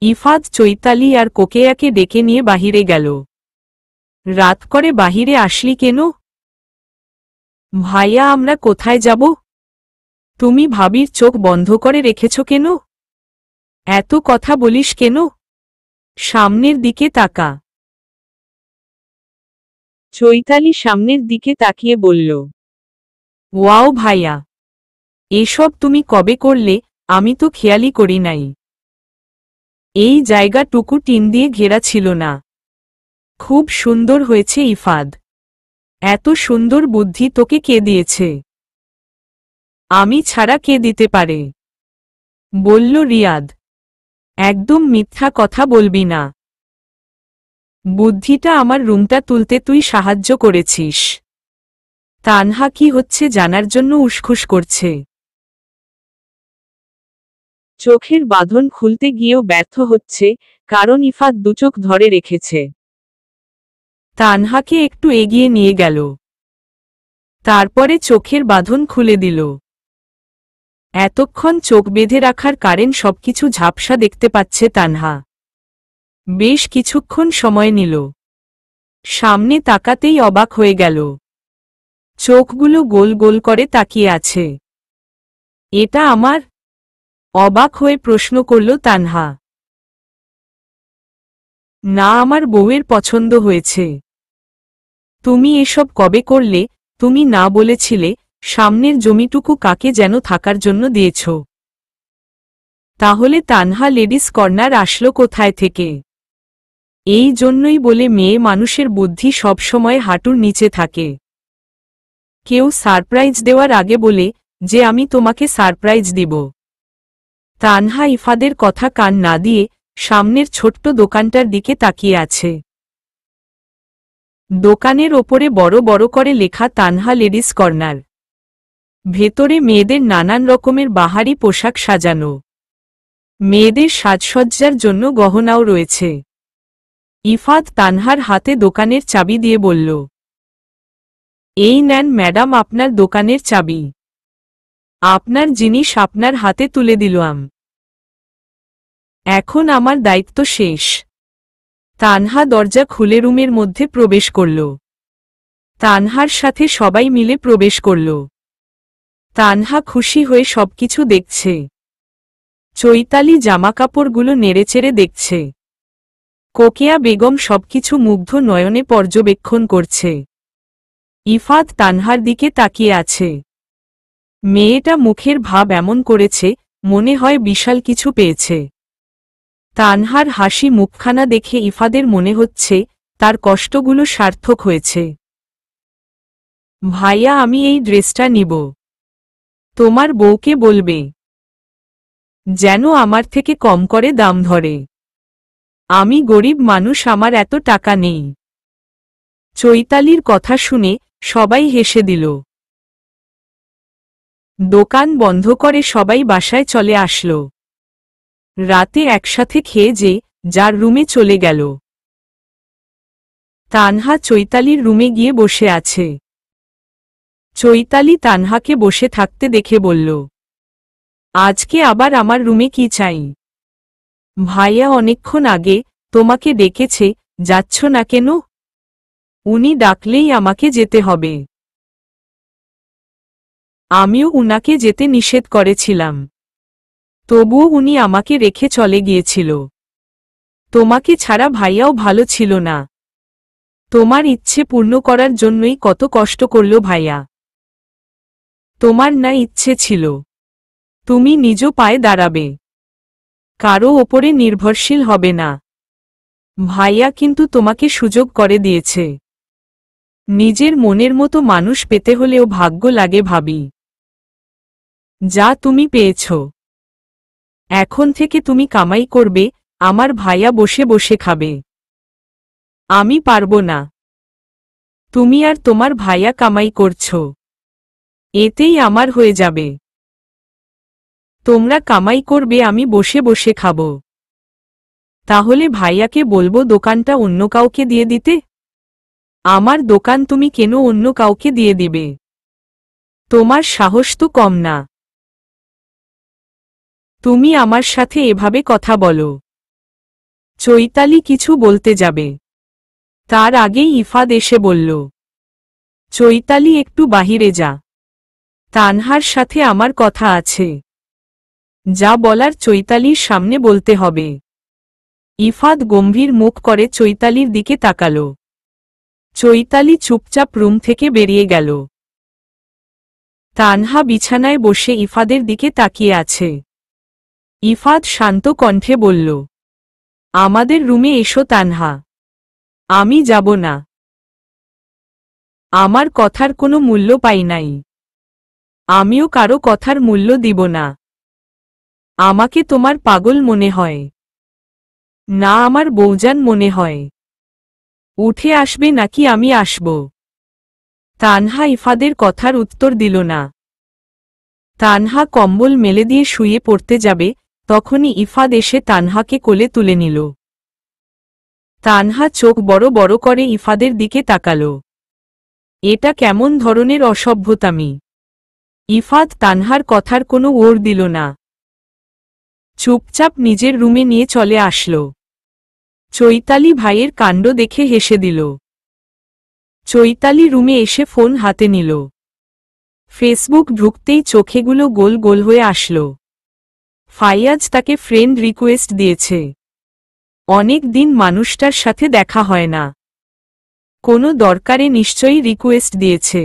ইফাদ চৈতালি আর কোকেয়াকে ডেকে নিয়ে বাহিরে গেল। রাত করে বাহিরে আসলি কেন? ভাইয়া আমরা কোথায় যাব? তুমি ভাবির চোখ বন্ধ করে রেখেছ কেন? এত কথা বলিস কেন? সামনের দিকে তাকা। চৈতালি সামনের দিকে তাকিয়ে বলল, ওয়াও ভাইয়া, এসব তুমি কবে করলে? আমি তো খেয়ালই করি নাই। এই জায়গাটুকু টিন দিয়ে ঘেরা ছিল না। খুব সুন্দর হয়েছে ইফাদ। এত সুন্দর বুদ্ধি তোকে কে দিয়েছে? আমি ছাড়া কে দিতে পারে? বলল রিয়াদ। একদম মিথ্যা কথা বলবি না। বুদ্ধিটা আমার রুমটা তুলতে তুই সাহায্য করেছিস। তানহা কি হচ্ছে জানার জন্য উসখুস করছে। চোখের বাঁধন খুলতে গিয়েও ব্যর্থ হচ্ছে, কারণ ইফাদ দুচোখ ধরে রেখেছে। তানহাকে একটু এগিয়ে নিয়ে গেল, তারপরে চোখের বাঁধন খুলে দিল। এতক্ষণ চোখ বেঁধে রাখার কারণ সবকিছু ঝাপসা দেখতে পাচ্ছে তানহা। বেশ কিছুক্ষণ সময় নিল। সামনে তাকাতেই অবাক হয়ে গেল। চোখগুলো গোল গোল করে তাকিয়ে আছে। এটা আমার? অবাক হয়ে প্রশ্ন করল তানহা। না, আমার বউয়ের পছন্দ হয়েছে। তুমি এসব কবে করলে? তুমি না বলেছিলে সামনের জমিটুকু কাকে যেন থাকার জন্য দিয়েছ? তাহলে তানহা লেডিস কর্নার আসলো কোথায় থেকে? এই জন্যই বলে মেয়ে মানুষের বুদ্ধি সবসময় হাঁটুর নিচে থাকে। কেউ সারপ্রাইজ দেওয়ার আগে বলে যে আমি তোমাকে সারপ্রাইজ দিব। তানহা ইফাদের কথা কান না দিয়ে সামনের ছোট্ট দোকানটার দিকে তাকিয়ে আছে। দোকানের ওপরে বড় বড় করে লেখা তানহা লেডিস কর্নার। ভেতরে মেয়েদের নানান রকমের বাহারি পোশাক সাজানো। মেয়েদের সাজসজ্জার জন্য গহনাও রয়েছে। ইফাদ তানহার হাতে দোকানের চাবি দিয়ে বলল, এই নেন ম্যাডাম আপনার দোকানের চাবি। আপনার জিনিস আপনার হাতে তুলে দিলাম। এখন আমার দায়িত্ব শেষ। তানহা দরজা খুলে রুমের মধ্যে প্রবেশ করল। তানহার সাথে সবাই মিলে প্রবেশ করল। তানহা খুশি হয়ে সবকিছু দেখছে। চৈতালি জামাকাপড়গুলো নেড়েচেড়ে দেখছে। কোকেয়া বেগম সবকিছু মুগ্ধ নয়নে পর্যবেক্ষণ করছে। ইফাদ তানহার দিকে তাকিয়ে আছে। মেয়েটা মুখের ভাব এমন করেছে, মনে হয় বিশাল কিছু পেয়েছে। তানহার হাসি মুখখানা দেখে ইফাদের মনে হচ্ছে তার কষ্টগুলো সার্থক হয়েছে। ভাইয়া, আমি এই ড্রেসটা নিব। তোমার বউকে বলবে যেন আমার থেকে কম করে দাম ধরে। আমি গরিব মানুষ, আমার এত টাকা নেই। চৈতালির কথা শুনে সবাই হেসে দিল। দোকান বন্ধ করে সবাই বাসায় চলে আসলো। রাতে একসাথে খেয়ে যে যার রুমে চলে গেল। তানহা চৈতালির রুমে গিয়ে বসে আছে। চৈতালি তানহাকে বসে থাকতে দেখে বলল, আজকে আবার আমার রুমে কি চাই? ভাইয়া অনেকক্ষণ আগে তোমাকে ডেকেছে, যাচ্ছ না কেন? উনি ডাকলেই আমাকে যেতে হবে। আমিও উনাকে যেতে নিষেধ করেছিলাম, তবুও উনি আমাকে রেখে চলে গিয়েছিল। তোমাকে ছাড়া ভাইয়াও ভালো ছিল না। তোমার ইচ্ছে পূর্ণ করার জন্যই কত কষ্ট করল ভাইয়া। তোমার না ইচ্ছে ছিল তুমি নিজ পায়ে দাঁড়াবে, কারো ওপরে নির্ভরশীল হবে না। ভাইয়া কিন্তু তোমাকে সুযোগ করে দিয়েছে। নিজের মনের মতো মানুষ পেতে হলেও ভাগ্য লাগে ভাবি। যা তুমি পেয়েছ, এখন থেকে তুমি কামাই করবে, আমার ভাইয়া বসে বসে খাবে। আমি পারবো না। তুমি আর তোমার ভাইয়া কামাই করছো, এতেই আমার হয়ে যাবে। তোমরা কামাই করবে, আমি বসে বসে খাবো। তাহলে ভাইয়াকে বলবো দোকানটা অন্য কাউকে দিয়ে দিতে। আমার দোকান তুমি কেন অন্য কাউকে দিয়ে দিবে? তোমার সাহস তো কম না। তুমি আমার সাথে এভাবে কথা বলো। চৈতালি কিছু বলতে যাবে, তার আগেই ইফাদ এসে বলল, চৈতালি একটু বাহিরে যা, তানহার সাথে আমার কথা আছে। যা বলার চৈতালির সামনে বলতে হবে। ইফাদ গম্ভীর মুখ করে চৈতালির দিকে তাকাল। চৈতালি চুপচাপ রুম থেকে বেরিয়ে গেল। তানহা বিছানায় বসে ইফাদের দিকে তাকিয়ে আছে। ইফাদ শান্ত কণ্ঠে বলল, আমাদের রুমে এসো তানহা। আমি যাব না। আমার কথার কোনো মূল্য পাই নাই। আমিও কারো কথার মূল্য দিব না। আমাকে তোমার পাগল মনে হয় না, আমার বউজান মনে হয়। উঠে আসবে নাকি আমি আসব? তানহা ইফাদের কথার উত্তর দিল না। তানহা কম্বল মেলে দিয়ে শুয়ে পড়তে যাবে, তখনই ইফাদ এসে তানহাকে কোলে তুলে নিল। তানহা চোখ বড় বড় করে ইফাদের দিকে তাকাল। এটা কেমন ধরনের অসভ্যতামি? ইফাদ তানহার কথার কোনো ওর দিল না। চুপচাপ নিজের রুমে নিয়ে চলে আসল। চৈতালি ভাইয়ের কাণ্ড দেখে হেসে দিল। চৈতালি রুমে এসে ফোন হাতে নিল। ফেসবুক ঢুকতেই চোখেগুলো গোল গোল হয়ে আসল। ফাইয়াজ তাকে ফ্রেন্ড রিকোয়েস্ট দিয়েছে। অনেক দিন মানুষটার সাথে দেখা হয় না, কোনো দরকারে নিশ্চয়ই রিকোয়েস্ট দিয়েছে।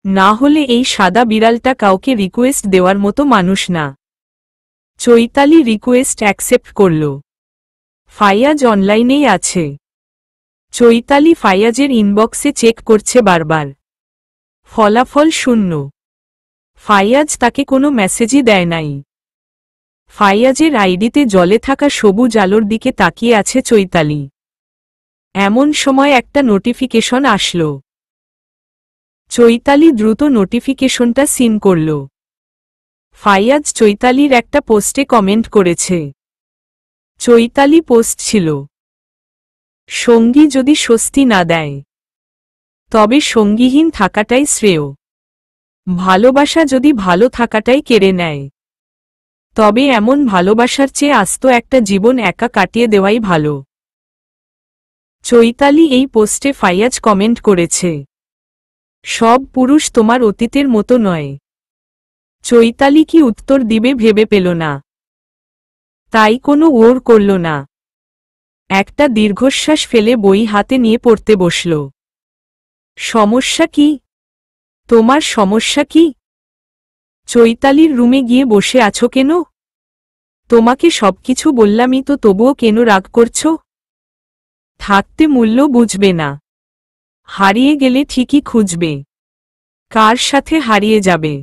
না হলে এই সাদা বিড়ালটা কাউকে রিকোয়েস্ট দেওয়ার মতো মানুষ না। চৈতালি রিকোয়েস্ট অ্যাকসেপ্ট করল। ফাইয়াজ অনলাইনেই আছে। চৈতালি ফাইয়াজের ইনবক্সে চেক করছে বারবার। ফলাফল শূন্য। ফাইয়াজ তাকে কোনো মেসেজই দেয় নাই। ফাইয়াজের আইডিতে জ্বলে থাকা সবুজ আলোর দিকে তাকিয়ে আছে চৈতালি। এমন সময় একটা নোটিফিকেশন আসলো। চৈতালি দ্রুত নোটিফিকেশনটা সিন করল। ফাইয়াজ চৈতালির একটা পোস্টে কমেন্ট করেছে। চৈতালি পোস্ট ছিল, সঙ্গী যদি স্বস্তি না দেয় তবে সঙ্গীহীন থাকাটাই শ্রেয়। ভালোবাসা যদি ভালো থাকাটাই কেড়ে নেয় তবে এমন ভালোবাসার চেয়ে আস্ত একটা জীবন একা কাটিয়ে দেওয়াই ভালো। চৈতালি এই পোস্টে ফাইয়াজ কমেন্ট করেছে, সব পুরুষ তোমার অতীতের মতো নয়। চৈতালি কি উত্তর দিবে ভেবে পেল না, তাই কোনো ওর করল না। একটা দীর্ঘশ্বাস ফেলে বই হাতে নিয়ে পড়তে বসল। সমস্যা কি? তোমার সমস্যা কি? চৈতালির রুমে গিয়ে বসে আছো কেন? তোমাকে সবকিছু বললামই তো, তবুও কেন রাগ করছো? থাকতে মূল্য বুঝবে না, হারিয়ে গেলে ঠিকই খুঁজবে। কার সাথে হারিয়ে যাবে?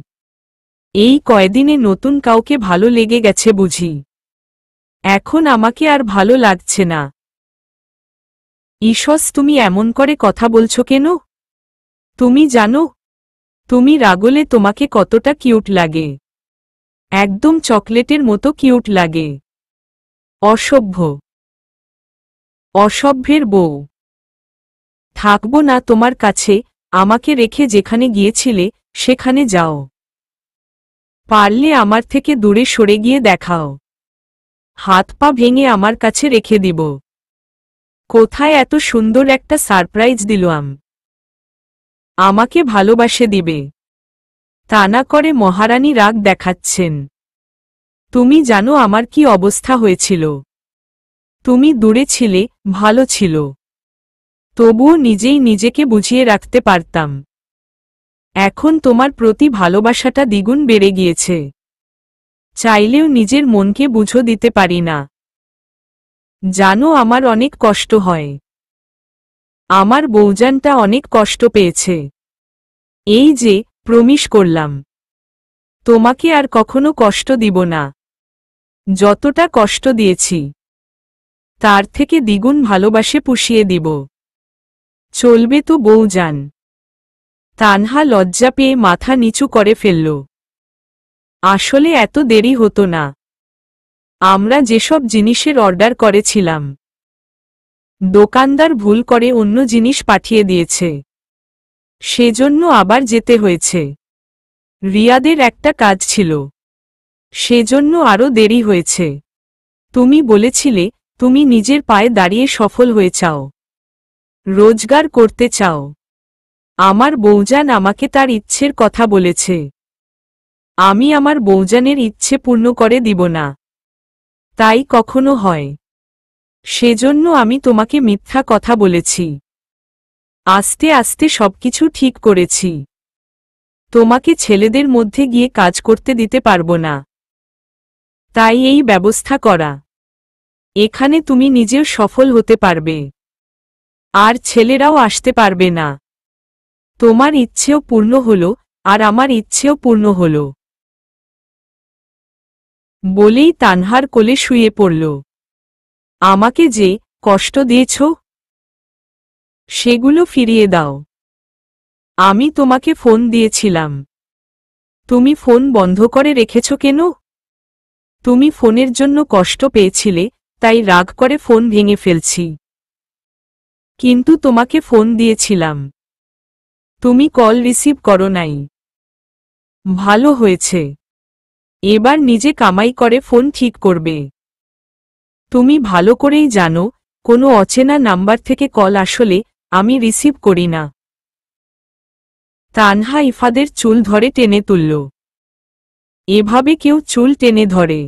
এই কয়দিনে নতুন কাউকে ভালো লেগে গেছে বুঝি? এখন আমাকে আর ভালো লাগছে না। ঈশস, তুমি এমন করে কথা বলছো কেন? তুমি জানো তুমি রাগলে তোমাকে কতটা কিউট লাগে। একদম চকলেটের মতো কিউট লাগে। অসভ্য, অসভ্যের বউ। থাকবো না তোমার কাছে, আমাকে রেখে যেখানে গিয়েছিলে সেখানে যাও। পারলে আমার থেকে দূরে সরে গিয়ে দেখাও। হাত পা ভেঙে আমার কাছে রেখে দিব। কোথায় এত সুন্দর একটা সারপ্রাইজ দিলাম, আমাকে ভালোবাসে দিবে। তা না করে মহারানী রাগ দেখাচ্ছেন। তুমি জানো আমার কি অবস্থা হয়েছিল? তুমি দূরে ছিলে, ভালো ছিল, তবুও নিজেই নিজেকে বুঝিয়ে রাখতে পারতাম। এখন তোমার প্রতি ভালোবাসাটা দ্বিগুণ বেড়ে গিয়েছে। চাইলেও নিজের মনকে বুঝো দিতে পারি না। জানো আমার অনেক কষ্ট হয়। আমার বউজানটা অনেক কষ্ট পেয়েছে। এই যে প্রমিস করলাম, তোমাকে আর কখনো কষ্ট দিব না। যতটা কষ্ট দিয়েছি তার থেকে দ্বিগুণ ভালোবাসে পুষিয়ে দিব। চলবে তো বউজান? তানহা লজ্জা পেয়ে মাথা নিচু করে ফেলল। আসলে এত দেরি হতো না। আমরা যেসব জিনিসের অর্ডার করেছিলাম, দোকানদার ভুল করে অন্য জিনিস পাঠিয়ে দিয়েছে, সেজন্য আবার যেতে হয়েছে। রিয়াদের একটা কাজ ছিল, সেজন্য আরও দেরি হয়েছে। তুমি বলেছিলে তুমি নিজের পায়ে দাঁড়িয়ে সফল হয়ে চাও, রোজগার করতে চাও। আমার বউজান আমাকে তার ইচ্ছের কথা বলেছে। আমি আমার বউজানের ইচ্ছে পূর্ণ করে দিব না, তাই কখনো হয়? সেজন্য আমি তোমাকে মিথ্যা কথা বলেছি। আস্তে আস্তে সবকিছু ঠিক করেছি। তোমাকে ছেলেদের মধ্যে গিয়ে কাজ করতে দিতে পারবো না, তাই এই ব্যবস্থা করা। এখানে তুমি নিজেও সফল হতে পারবে, আর ছেলেরাও আসতে পারবে না। তোমার ইচ্ছেও পূর্ণ হলো, আর আমার ইচ্ছেও পূর্ণ হলো। বলেই তানহার কোলে শুয়ে পড়ল। আমাকে যে কষ্ট দিয়েছ, সেগুলো ফিরিয়ে দাও। আমি তোমাকে ফোন দিয়েছিলাম, তুমি ফোন বন্ধ করে রেখেছ কেন? তুমি ফোনের জন্য কষ্ট পেয়েছিলে, তাই রাগ করে ফোন ভেঙে ফেলছি। কিন্তু তোমাকে ফোন দিয়েছিলাম, তুমি কল রিসিভ করো নাই। ভালো হয়েছে, এবার নিজে কামাই করে ফোন ঠিক করবে। তুমি ভালো করেই জানো কোনো অচেনা নাম্বার থেকে কল আসলে আমি রিসিভ করি না। তানহা ইফাদের চুল ধরে টেনে তুলল। এভাবে কেউ চুল টেনে ধরে?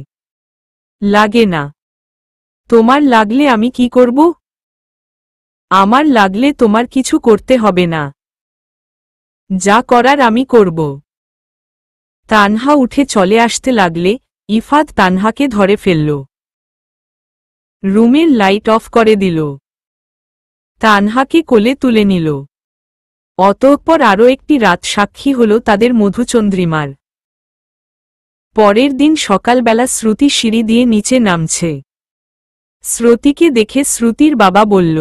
লাগে না। তোমার লাগলে আমি কি করব? আমার লাগলে তোমার কিছু করতে হবে না, যা করার আমি করব। তানহা উঠে চলে আসতে লাগলে ইফাদ তানহাকে ধরে ফেলল। রুমের লাইট অফ করে দিল। তানহাকে কোলে তুলে নিল। অতঃপর আরও একটি রাত সাক্ষী হল তাদের মধুচন্দ্রিমার। পরের দিন সকালবেলা শ্রুতি সিঁড়ি দিয়ে নিচে নামছে। শ্রুতিকে দেখে শ্রুতির বাবা বলল,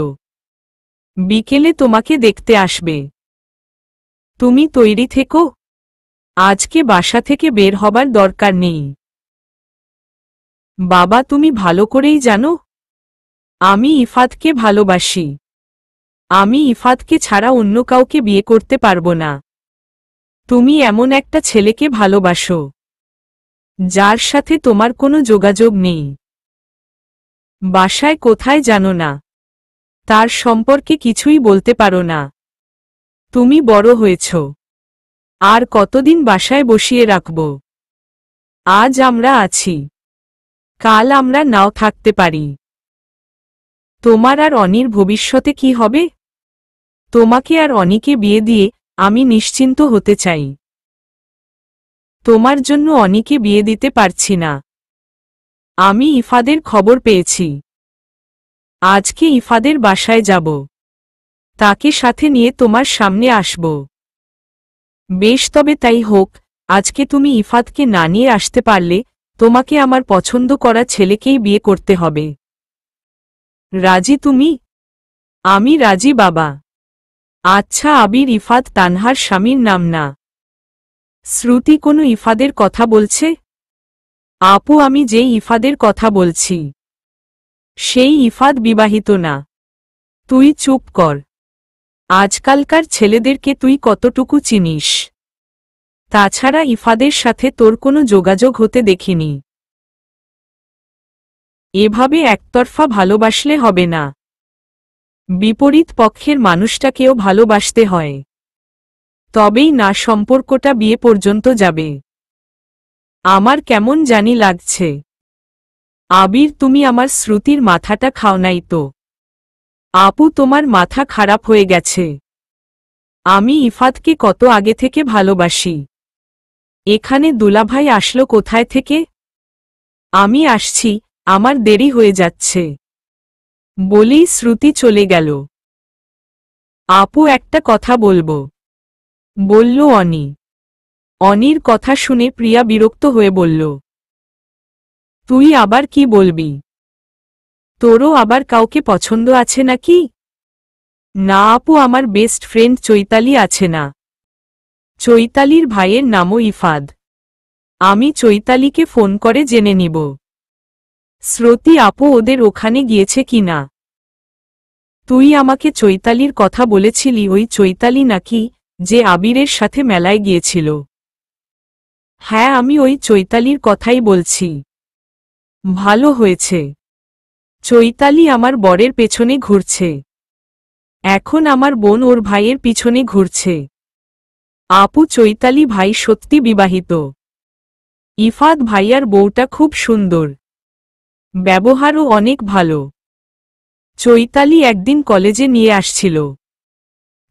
বিকেলে তোমাকে দেখতে আসবে, তুমি তৈরি থেকো, আজকে বাসা থেকে বের হবার দরকার নেই। বাবা, তুমি ভালো করেই জানো আমি ইফাতকে ভালোবাসি। আমি ইফাতকে ছাড়া অন্য কাউকে বিয়ে করতে পারবো না। তুমি এমন একটা ছেলেকে ভালোবাসো যার সাথে তোমার কোনো যোগাযোগ নেই, বাসায় কোথায় জানো না, তার সম্পর্কে কিছুই বলতে পারো না। তুমি বড় হয়েছ, আর কতদিন বাসায় বসিয়ে রাখব? আজ আমরা আছি, কাল আমরা নাও থাকতে পারি। তোমার আর অনির ভবিষ্যতে কি হবে? তোমাকে আর অনিকে বিয়ে দিয়ে আমি নিশ্চিন্ত হতে চাই। তোমার জন্য অনিকে বিয়ে দিতে পারছি না। আমি ইফাদের খবর পেয়েছি। আজকে ইফাদের বাসায় যাব। তাকে সাথে নিয়ে তোমার সামনে আসব। বেশ, তবে তাই হোক। আজকে তুমি ইফাদকে না নিয়ে আসতে পারলে তোমাকে আমার পছন্দ করা ছেলেকেই বিয়ে করতে হবে। রাজি তুমি? আমি রাজি বাবা। আচ্ছা, আবির ইফাদ তানহার স্বামীর নাম না? শ্রুতি কোনো ইফাদের কথা বলছে? আপু, আমি যেই ইফাদের কথা বলছি সেই ইফাদ বিবাহিত না। তুই চুপ কর। আজকালকার ছেলেদেরকে তুই কতটুকু চিনিস? তাছাড়া ইফাদের সাথে তোর কোনো যোগাযোগ হতে দেখিনি। এভাবে একতরফা ভালোবাসলে হবে না। বিপরীত পক্ষের মানুষটাকেও ভালোবাসতে হয়, তবেই না সম্পর্কটা বিয়ে পর্যন্ত যাবে। আমার কেমন জানি লাগছে। আবির, তুমি আমার শ্রুতির মাথাটা খাও নাই তো? আপু, তোমার মাথা খারাপ হয়ে গেছে। আমি ইফাদকে কত আগে থেকে ভালোবাসি। এখানে দুলাভাই আসলো কোথায় থেকে? আমি আসছি, আমার দেরি হয়ে যাচ্ছে বলেই শ্রুতি চলে গেল। আপু, একটা কথা বলবো, বলল অনি। অনির কথা শুনে প্রিয়া বিরক্ত হয়ে বলল, তুই আবার কি বলবি? তোরও আবার কাউকে পছন্দ আছে নাকি? না আপু, আমার বেস্ট ফ্রেন্ড চৈতালি আছে না? চৈতালির ভাইয়ের নামও ইফাদ। আমি চৈতালিকে ফোন করে জেনে নিব শ্রুতি আপু ওদের ওখানে গিয়েছে কি না। তুই আমাকে চৈতালির কথা বলেছিলি, ওই চৈতালি নাকি যে আবিরের সাথে মেলায় গিয়েছিল? হ্যাঁ, আমি ওই চৈতালির কথাই বলছি। ভালো হয়েছে। চৈতালি আমার বরের পেছনে ঘুরছে। এখন আমার বোন ওর ভাইয়ের পিছনে ঘুরছে। আপু, চৈতালি ভাই সত্যি বিবাহিত। ইফাদ ভাইয়ার বউটা খুব সুন্দর, ব্যবহারও অনেক ভালো। চৈতালি একদিন কলেজে নিয়ে আসছিল।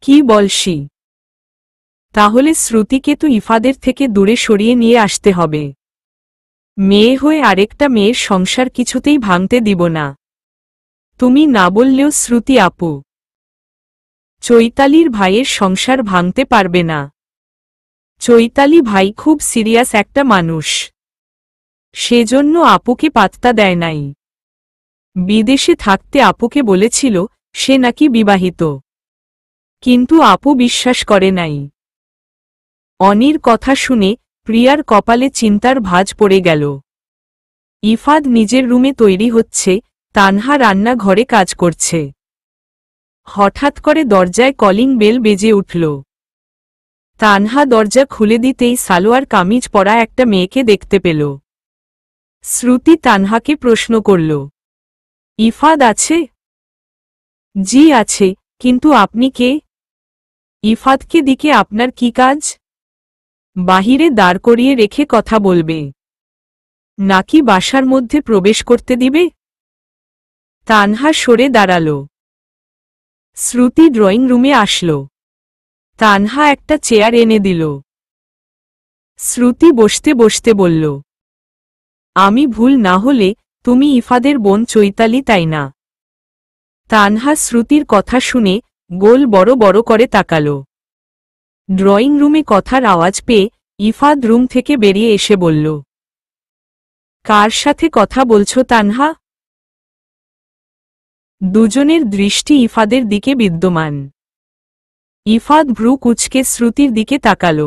কি বলছি? তাহলে শ্রুতিকে তো ইফাদের থেকে দূরে সরিয়ে নিয়ে আসতে হবে। মেয়ে হয়ে আরেকটা মেয়ের সংসার কিছুতেই ভাঙতে দিব না। তুমি না বললেও শ্রুতি আপু চৈতালির ভাইয়ের সংসার ভাঙতে পারবে না। চৈতালি ভাই খুব সিরিয়াস একটা মানুষ, সেজন্য আপুকে পাত্তা দেয় নাই। বিদেশে থাকতে আপুকে বলেছিল সে নাকি বিবাহিত, কিন্তু আপু বিশ্বাস করে নাই। অনির কথা শুনে প্রিয়ার কপালে চিন্তার ভাঁজ পড়ে গেল। ইফাদ নিজের রুমে তৈরি হচ্ছে, তানহা রান্না ঘরে কাজ করছে। হঠাৎ করে দরজায় কলিং বেল বেজে উঠল। তানহা দরজা খুলে দিতেই সালোয়ার কামিজ পরা একটা মেয়েকে দেখতে পেল। শ্রুতি তানহাকে প্রশ্ন করল, ইফাদ আছে? জি আছে, কিন্তু আপনি কে? ইফাদকে দিকে আপনার কি কাজ? বাহিরে দাঁড় করিয়ে রেখে কথা বলবে, নাকি বাসার মধ্যে প্রবেশ করতে দিবে? তানহা সরে দাঁড়াল। শ্রুতি ড্রয়িং রুমে আসল। তানহা একটা চেয়ার এনে দিল। শ্রুতি বসতে বসতে বলল, আমি ভুল না হলে তুমি ইফাদের বোন চৈতালি, তাই না? তানহা শ্রুতির কথা শুনে গোল বড় বড় করে তাকাল। ড্রয়িং রুমে কথার আওয়াজ পেয়ে ইফাদ রুম থেকে বেরিয়ে এসে বলল, কার সাথে কথা বলছো তানহা? দুজনের দৃষ্টি ইফাদের দিকে বিদ্যমান। ইফাদ ভ্রু কুঁচকে শ্রুতির দিকে তাকাল।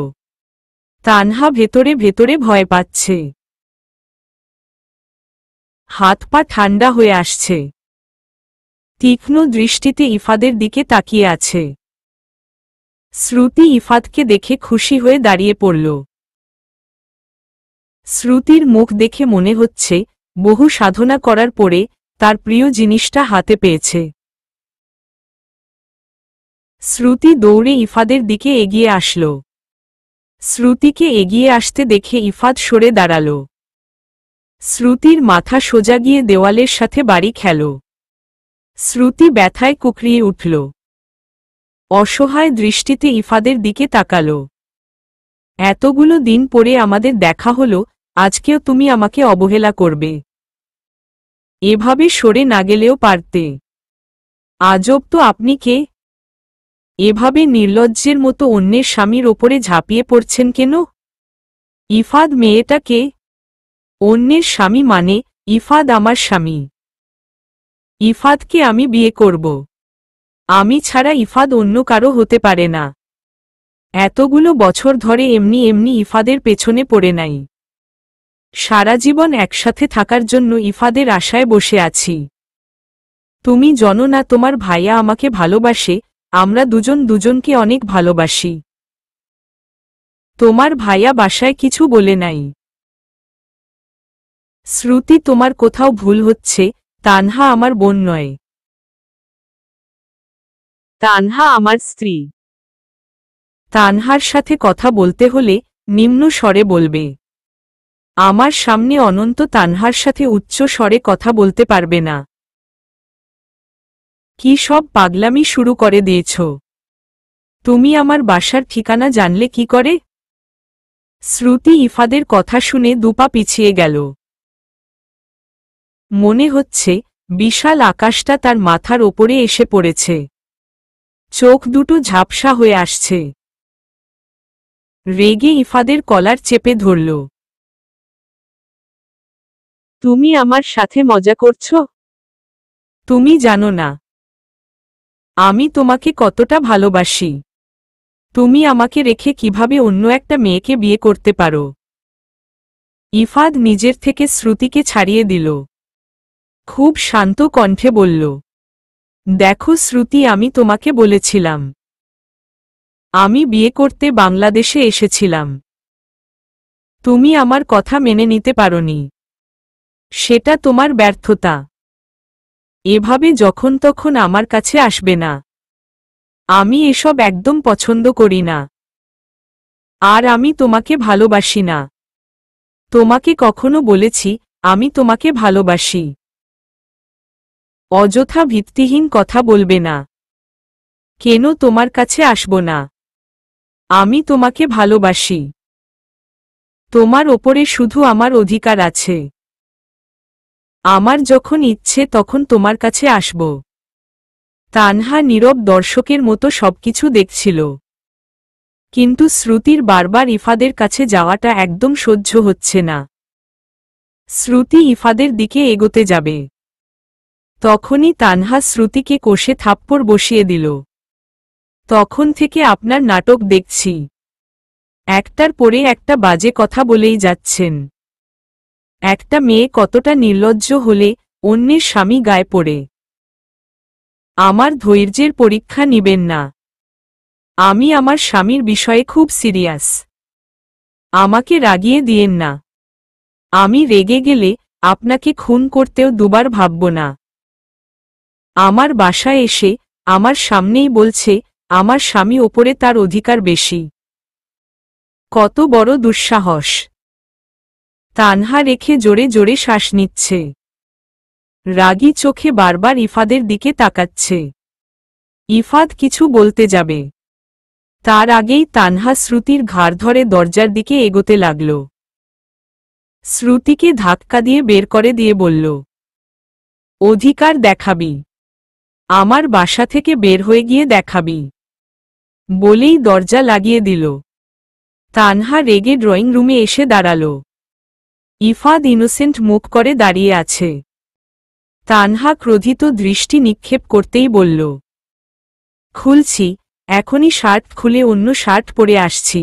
তানহা ভেতরে ভেতরে ভয় পাচ্ছে। হাত পা ঠান্ডা হয়ে আসছে। তীক্ষ্ণ দৃষ্টিতে ইফাদের দিকে তাকিয়ে আছে। শ্রুতি ইফাদকে দেখে খুশি হয়ে দাঁড়িয়ে পড়ল। শ্রুতির মুখ দেখে মনে হচ্ছে বহু সাধনা করার পরে তার প্রিয় জিনিসটা হাতে পেয়েছে। শ্রুতি দৌড়ে ইফাদের দিকে এগিয়ে আসল। শ্রুতিকে এগিয়ে আসতে দেখে ইফাদ সরে দাঁড়াল। শ্রুতির মাথা সোজা গিয়ে দেওয়ালের সাথে বাড়ি খেল। শ্রুতি ব্যথায় কুকরিয়ে উঠল। অসহায় দৃষ্টিতে ইফাদের দিকে তাকাল। এতগুলো দিন পরে আমাদের দেখা হলো, আজকেও তুমি আমাকে অবহেলা করবে? এভাবে সরে না গেলেও পারতে। আজব তো, আপনি কে? এভাবে নির্লজ্জের মতো অন্যের স্বামীর ওপরে ঝাঁপিয়ে পড়ছেন কেন? ইফাদ মেয়েটা কে? অন্যের স্বামী মানে? ইফাদ আমার স্বামী। ইফাদকে আমি বিয়ে করব। আমি ছাড়া ইফাদ অন্য কারো হতে পারে না। এতগুলো বছর ধরে এমনি এমনি ইফাদের পেছনে পড়ে নাই। সারা জীবন একসাথে থাকার জন্য ইফাদের আশায় বসে আছি। তুমি জানো না তোমার ভাইয়া আমাকে ভালোবাসে, আমরা দুজন দুজনকে অনেক ভালোবাসি। তোমার ভাইয়া বাসায় কিছু বলে নাই? শ্রুতি, তোমার কোথাও ভুল হচ্ছে, তানহা আমার বোন নয়। তানহা আমার স্ত্রী। তানহার সাথে কথা বলতে হলে নিম্ন স্বরে বলবে। আমার সামনে অনন্ত তানহার সাথে উচ্চ স্বরে কথা বলতে পারবে না। কি সব পাগলামি শুরু করে দিয়েছ? তুমি আমার বাসার ঠিকানা জানলে কি করে? শ্রুতি ইফাদের কথা শুনে দুপা পিছিয়ে গেল। মনে হচ্ছে বিশাল আকাশটা তার মাথার ওপরে এসে পড়েছে। চোখ দুটো ঝাপসা হয়ে আসছে। রেগে ইফাদের কলার চেপে ধরল। তুমি আমার সাথে মজা করছো? তুমি জানো না আমি তোমাকে কতটা ভালোবাসি। তুমি আমাকে রেখে কিভাবে অন্য একটা মেয়েকে বিয়ে করতে পারো? ইফাদ নিজের থেকে শ্রুতিকে ছাড়িয়ে দিল। খুব শান্ত কণ্ঠে বলল, দেখো শ্রুতি, আমি তোমাকে বলেছিলাম আমি বিয়ে করতে বাংলাদেশে এসেছিলাম। তুমি আমার কথা মেনে নিতে পারোনি। সেটা তোমার ব্যর্থতা। এভাবে যখন তখন আমার কাছে আসবে না। আমি এসব একদম পছন্দ করি না। আর আমি তোমাকে ভালোবাসি না। তোমাকে কখনো বলেছি আমি তোমাকে ভালোবাসি? অযথা ভিত্তিহীন কথা বলবে না। কেন তোমার কাছে আসব না? আমি তোমাকে ভালোবাসি। তোমার ওপরে শুধু আমার অধিকার আছে। আমার যখন ইচ্ছে তখন তোমার কাছে আসব। তানহা নীরব দর্শকের মতো সবকিছু দেখছিল। কিন্তু শ্রুতির বারবার ইফাদের কাছে যাওয়াটা একদম সহ্য হচ্ছে না। শ্রুতি ইফাদের দিকে এগোতে যাবে, তখনই তানহা শ্রুতিকে কষে থাপ্পড় বসিয়ে দিল। তখন থেকে আপনার নাটক দেখছি। একটার পরে একটা বাজে কথা বলেই যাচ্ছেন। একটা মেয়ে কতটা নির্লজ্জ হলে অন্যের স্বামী গায়ে পড়ে। আমার ধৈর্যের পরীক্ষা নিবেন না। আমি আমার স্বামীর বিষয়ে খুব সিরিয়াস। আমাকে রাগিয়ে দিয়েন না। আমি রেগে গেলে আপনাকে খুন করতেও দুবার ভাবব না। আমার বাসায় এসে আমার সামনেই বলছে আমার স্বামী ওপরে তার অধিকার বেশি। কত বড় দুঃসাহস! তানহা রেখে জোরে জোরে শ্বাস নিচ্ছে। রাগী চোখে বারবার ইফাদের দিকে তাকাচ্ছে। ইফাদ কিছু বলতে যাবে, তার আগেই তানহা শ্রুতির ঘাড় ধরে দরজার দিকে এগোতে লাগল। শ্রুতিকে ধাক্কা দিয়ে বের করে দিয়ে বলল, অধিকার দেখাবি? আমার বাসা থেকে বের হয়ে গিয়ে দেখাবি? বলেই দরজা লাগিয়ে দিল। তানহা রেগে ড্রয়িং রুমে এসে দাঁড়াল। ইফাদ ইনোসেন্ট মুখ করে দাঁড়িয়ে আছে। তানহা ক্রোধিত দৃষ্টি নিক্ষেপ করতেই বলল, খুলছি, এখনই শার্ট খুলে অন্য শার্ট পরে আসছি।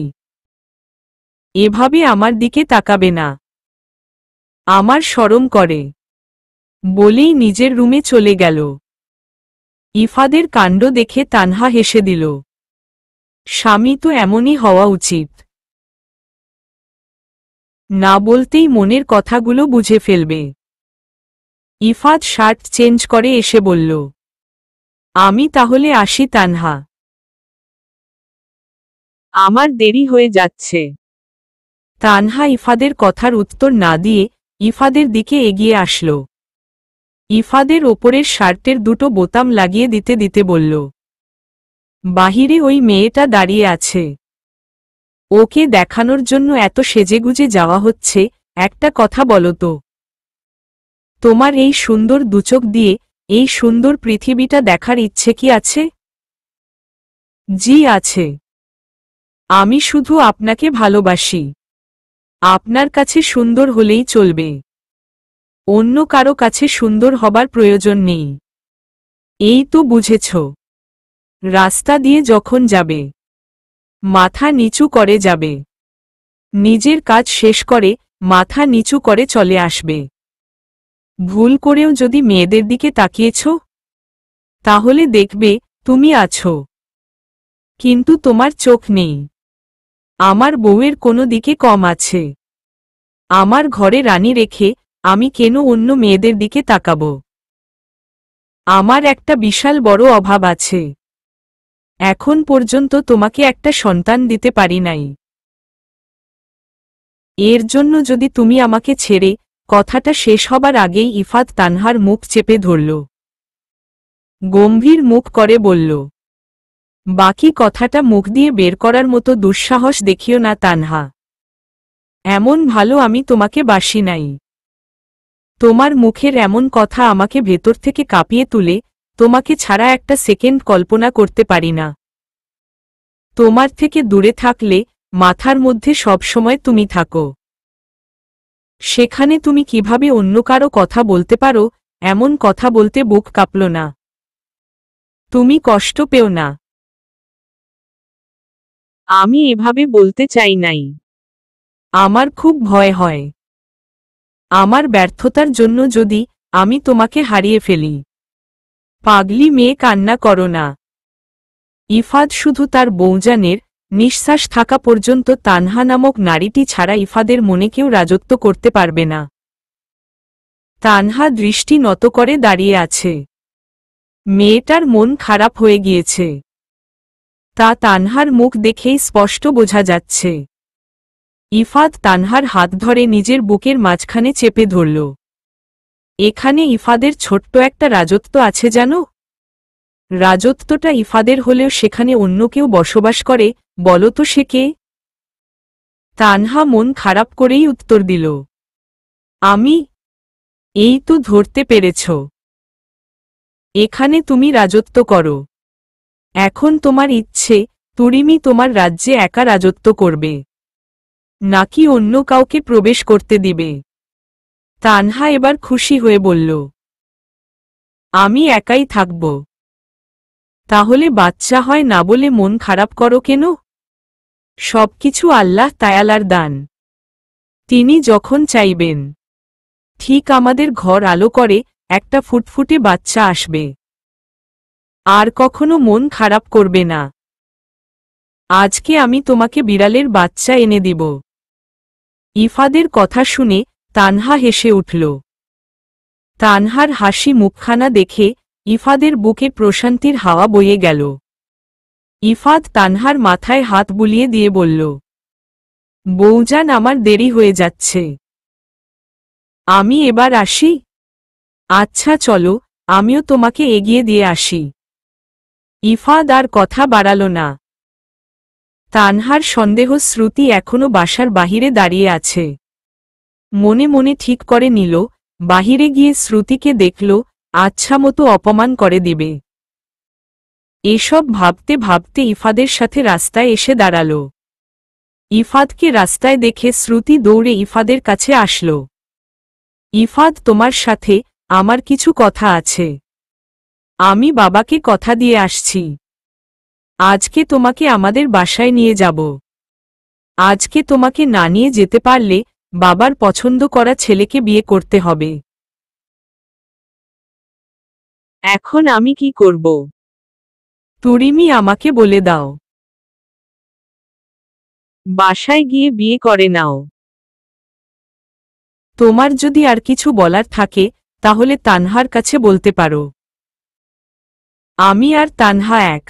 এভাবে আমার দিকে তাকাবে না। আমার শরম করে। বলেই নিজের রুমে চলে গেল। ইফাদের কাণ্ড দেখে তানহা হেসে দিল। স্বামী তো এমনই হওয়া উচিত। না বলতেই মনের কথাগুলো বুঝে ফেলবে। ইফাদ শার্ট চেঞ্জ করে এসে বলল, আমি তাহলে আসি তানহা। আমার দেরি হয়ে যাচ্ছে। তানহা ইফাদের কথার উত্তর না দিয়ে ইফাদের দিকে এগিয়ে আসল। ইফাদের ওপরের শার্টের দুটো বোতাম লাগিয়ে দিতে দিতে বলল, বাহিরে ওই মেয়েটা দাঁড়িয়ে আছে। ওকে দেখানোর জন্য এত সেজেগুজে যাওয়া হচ্ছে, একটা কথা বলো তো, তোমার এই সুন্দর দুচোখ দিয়ে এই সুন্দর পৃথিবীটা দেখার ইচ্ছে কি আছে? জি আছে। আমি শুধু আপনাকে ভালোবাসি। আপনার কাছে সুন্দর হলেই চলবে, অন্য কারো কাছে সুন্দর হবার প্রয়োজন নেই। এই তো বুঝেছ। রাস্তা দিয়ে যখন যাবে, মাথা নিচু করে যাবে, নিজের কাজ শেষ করে মাথা নিচু করে চলে আসবে। ভুল করেও যদি মেয়েদের দিকে তাকিয়েছ, তাহলে দেখবে তুমি আছো, কিন্তু তোমার চোখ নেই। আমার বউয়ের কোনো দিকে কম আছে? আমার ঘরে রানী রেখে আমি কেন অন্য মেয়েদের দিকে তাকাব? আমার একটা বিশাল বড় অভাব আছে। এখন পর্যন্ত তোমাকে একটা সন্তান দিতে পারি নাই। এর জন্য যদি তুমি আমাকে ছেড়ে, কথাটা শেষ হবার আগেই ইফাত তানহার মুখ চেপে ধরল, গম্ভীর মুখ করে বলল, বাকি কথাটা মুখ দিয়ে বের করার মতো দুঃসাহস দেখিও না তানহা। এমন ভালো আমি তোমাকে বাসি নাই। তোমার মুখের এমন কথা আমাকে ভেতর থেকে কাঁপিয়ে তুলে, তোমাকে ছাড়া একটা সেকেন্ড কল্পনা করতে পারি না। তোমার থেকে দূরে থাকলে মাথার মধ্যে সবসময় তুমি থাকো। সেখানে তুমি কিভাবে অন্য কারো কথা বলতে পারো, এমন কথা বলতে বুক কাঁপল না? তুমি কষ্ট পেও না। আমি এভাবে বলতে চাই নাই। আমার খুব ভয় হয় আমার ব্যর্থতার জন্য যদি আমি তোমাকে হারিয়ে ফেলি। পাগলি মেয়ে, কান্না করো না। ইফাদ শুধু তার বউজানের নিঃশ্বাস থাকা পর্যন্ত তানহা নামক নারীটি ছাড়া ইফাদের মনে কেউ রাজত্ব করতে পারবে না। তানহা দৃষ্টি নত করে দাঁড়িয়ে আছে। মেয়েটার মন খারাপ হয়ে গিয়েছে, তা তানহার মুখ দেখেই স্পষ্ট বোঝা যাচ্ছে। ইফাদ তানহার হাত ধরে নিজের বুকের মাঝখানে চেপে ধরল। এখানে ইফাদের ছোট্ট একটা রাজত্ব আছে জানো? রাজত্বটা ইফাদের হলেও সেখানে অন্য কেউ বসবাস করে, বলো তো সে কে? তানহা মন খারাপ করেই উত্তর দিল, আমি। এই তো ধরতে পেরেছ। এখানে তুমি রাজত্ব করো। এখন তোমার ইচ্ছে তুরিমি তোমার রাজ্যে একা রাজত্ব করবে, নাকি অন্য কাউকে প্রবেশ করতে দিবে? তানহা এবার খুশি হয়ে বলল, আমি একাই থাকব। তাহলে বাচ্চা হয় না বলে মন খারাপ করো কেন? সবকিছু আল্লাহ তায়ালার দান। তিনি যখন চাইবেন, ঠিক আমাদের ঘর আলো করে একটা ফুটফুটে বাচ্চা আসবে। আর কখনো মন খারাপ করবে না। আজকে আমি তোমাকে বিড়ালের বাচ্চা এনে দিব। ইফাদের কথা শুনে তানহা হেসে উঠল। তানহার হাসি মুখখানা দেখে ইফাদের বুকে প্রশান্তির হাওয়া বয়ে গেল। ইফাদ তানহার মাথায় হাত বুলিয়ে দিয়ে বলল, বউজান, আমার দেরি হয়ে যাচ্ছে। আমি এবার আসি? আচ্ছা চলো, আমিও তোমাকে এগিয়ে দিয়ে আসি। ইফাদ আর কথা বাড়াল না। তানহার সন্দেহ শ্রুতি এখনো বাসার বাহিরে দাঁড়িয়ে আছে। মনে মনে ঠিক করে নিল, বাহিরে গিয়ে শ্রুতিকে দেখল, আচ্ছা মতো অপমান করে দিবে। এসব ভাবতে ভাবতে ইফাদের সাথে রাস্তায় এসে দাঁড়াল। ইফাদকে রাস্তায় দেখে শ্রুতি দৌড়ে ইফাদের কাছে আসল। ইফাদ, তোমার সাথে আমার কিছু কথা আছে। আমি বাবাকে কথা দিয়ে আসছি। আজকে তোমাকে আমাদের বাসায় নিয়ে যাব। আজকে তোমাকে না নিয়ে যেতে পারলে বাবার পছন্দ করা ছেলেকে বিয়ে করতে হবে। এখন আমি কি করব? তুরিমি আমাকে বলে দাও। বাসায় গিয়ে বিয়ে করে নাও। তোমার যদি আর কিছু বলার থাকে তাহলে তানহার কাছে বলতে পারো। আমি আর তানহা এক।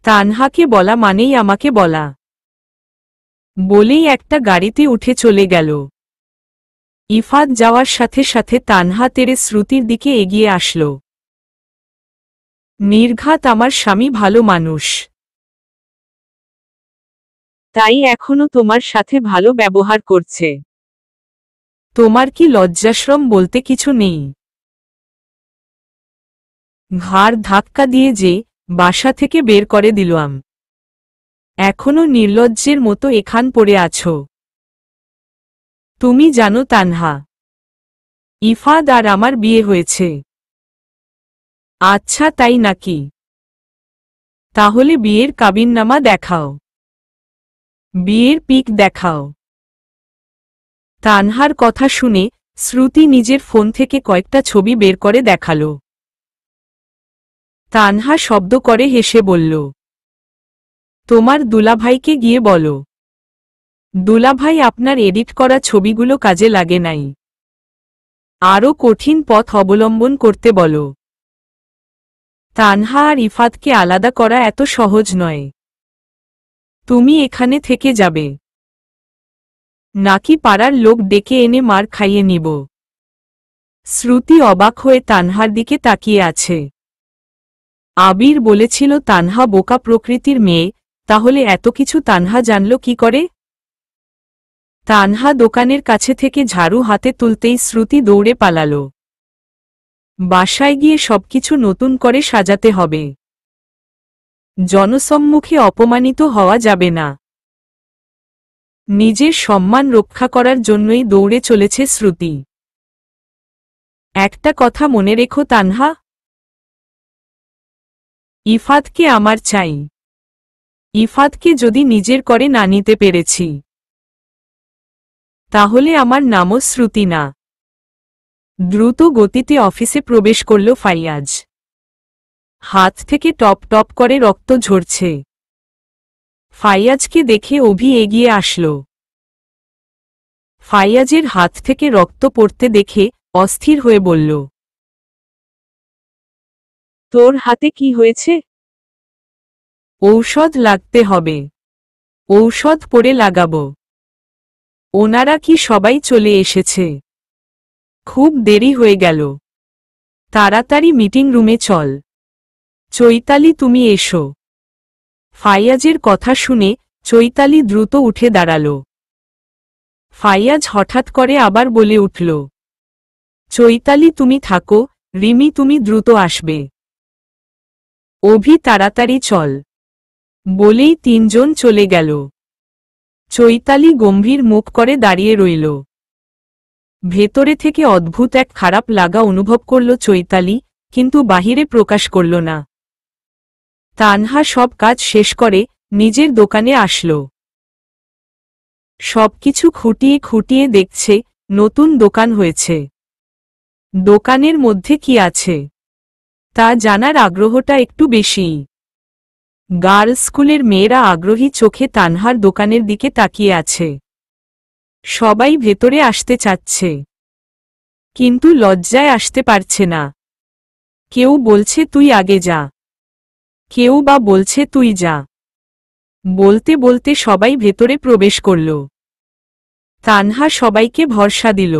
তানহাকে বলা মানেই আমাকে বলা। বলেই একটা গাড়িতে উঠে চলে গেল। ইফাত যাওয়ার সাথে সাথে তানহা তেরে শ্রুতির দিকে এগিয়ে আসল। নির্ঘাত আমার স্বামী ভালো মানুষ, তাই এখনো তোমার সাথে ভালো ব্যবহার করছে। তোমার কি লজ্জাশ্রম বলতে কিছু নেই? ঘাড় ধাক্কা দিয়ে যে বাসা থেকে বের করে দিলাম, এখনো নির্লজ্জের মতো এখান পড়ে আছো। তুমি জানো তানহা, ইফাদ আর আমার বিয়ে হয়েছে। আচ্ছা তাই নাকি? তাহলে বিয়ের কাবিননামা দেখাও, বিয়ের পিক দেখাও। তানহার কথা শুনে শ্রুতি নিজের ফোন থেকে কয়েকটা ছবি বের করে দেখালো। তানহা শব্দ করে হেসে বলল, তোমার দুলাভাইকে গিয়ে বলো, দুলাভাই আপনার এডিট করা ছবিগুলো কাজে লাগে নাই, আরও কঠিন পথ অবলম্বন করতে বলো। তানহা আর ইফাতকে আলাদা করা এত সহজ নয়। তুমি এখানে থেকে যাবে নাকি পাড়ার লোক ডেকে এনে মার খাইয়ে নিব? শ্রুতি অবাক হয়ে তানহার দিকে তাকিয়ে আছে। আবির বলেছিল তানহা বোকা প্রকৃতির মেয়ে, তাহলে এত কিছু তানহা জানল কি করে? তানহা দোকানের কাছে থেকে ঝাড়ু হাতে তুলতেই শ্রুতি দৌড়ে পালাল। বাসায় গিয়ে সবকিছু নতুন করে সাজাতে হবে, জনসম্মুখে অপমানিত হওয়া যাবে না। নিজের সম্মান রক্ষা করার জন্যই দৌড়ে চলেছে শ্রুতি। একটা কথা মনে রেখো তানহা, ইফাতকে আমার চাই। ইফাতকে যদি নিজের করে না নিতে পেরেছি, তাহলে আমার নামও শ্রুতি না। দ্রুত গতিতে অফিসে প্রবেশ করল ফাইয়াজ। হাত থেকে টপ টপ করে রক্ত ঝরছে। ফাইয়াজকে দেখে অভি এগিয়ে আসল। ফাইয়াজের হাত থেকে রক্ত পড়তে দেখে অস্থির হয়ে বলল, তোর হাতে কি হয়েছে? ঔষধ লাগতে হবে, ঔষধ পরে লাগাবো। ওনারা কি সবাই চলে এসেছে? খুব দেরি হয়ে গেল, তাড়াতাড়ি মিটিং রুমে চল। চৈতালি তুমি এসো। ফাইয়াজের কথা শুনে চৈতালি দ্রুত উঠে দাঁড়াল। ফাইয়াজ হঠাৎ করে আবার বলে উঠল, চৈতালি তুমি থাকো, রিমি তুমি দ্রুত আসবে। অভি তাড়াতাড়ি চল বলেই তিনজন চলে গেল। চৈতালি গম্ভীর মুখ করে দাঁড়িয়ে রইল। ভেতরে থেকে অদ্ভুত এক খারাপ লাগা অনুভব করল চৈতালি, কিন্তু বাহিরে প্রকাশ করল না। তানহা সব কাজ শেষ করে নিজের দোকানে আসল। সবকিছু খুঁটিয়ে খুঁটিয়ে দেখছে, নতুন দোকান হয়েছে। দোকানের মধ্যে কি আছে তা জানার আগ্রহটা একটু বেশিই। গার্লস স্কুলের মেয়েরা আগ্রহী চোখে তানহার দোকানের দিকে তাকিয়ে আছে। সবাই ভেতরে আসতে চাচ্ছে, কিন্তু লজ্জায় আসতে পারছে না। কেউ বলছে তুই আগে যা, কেউ বা বলছে তুই যা। বলতে বলতে সবাই ভেতরে প্রবেশ করল। তানহা সবাইকে ভরসা দিল।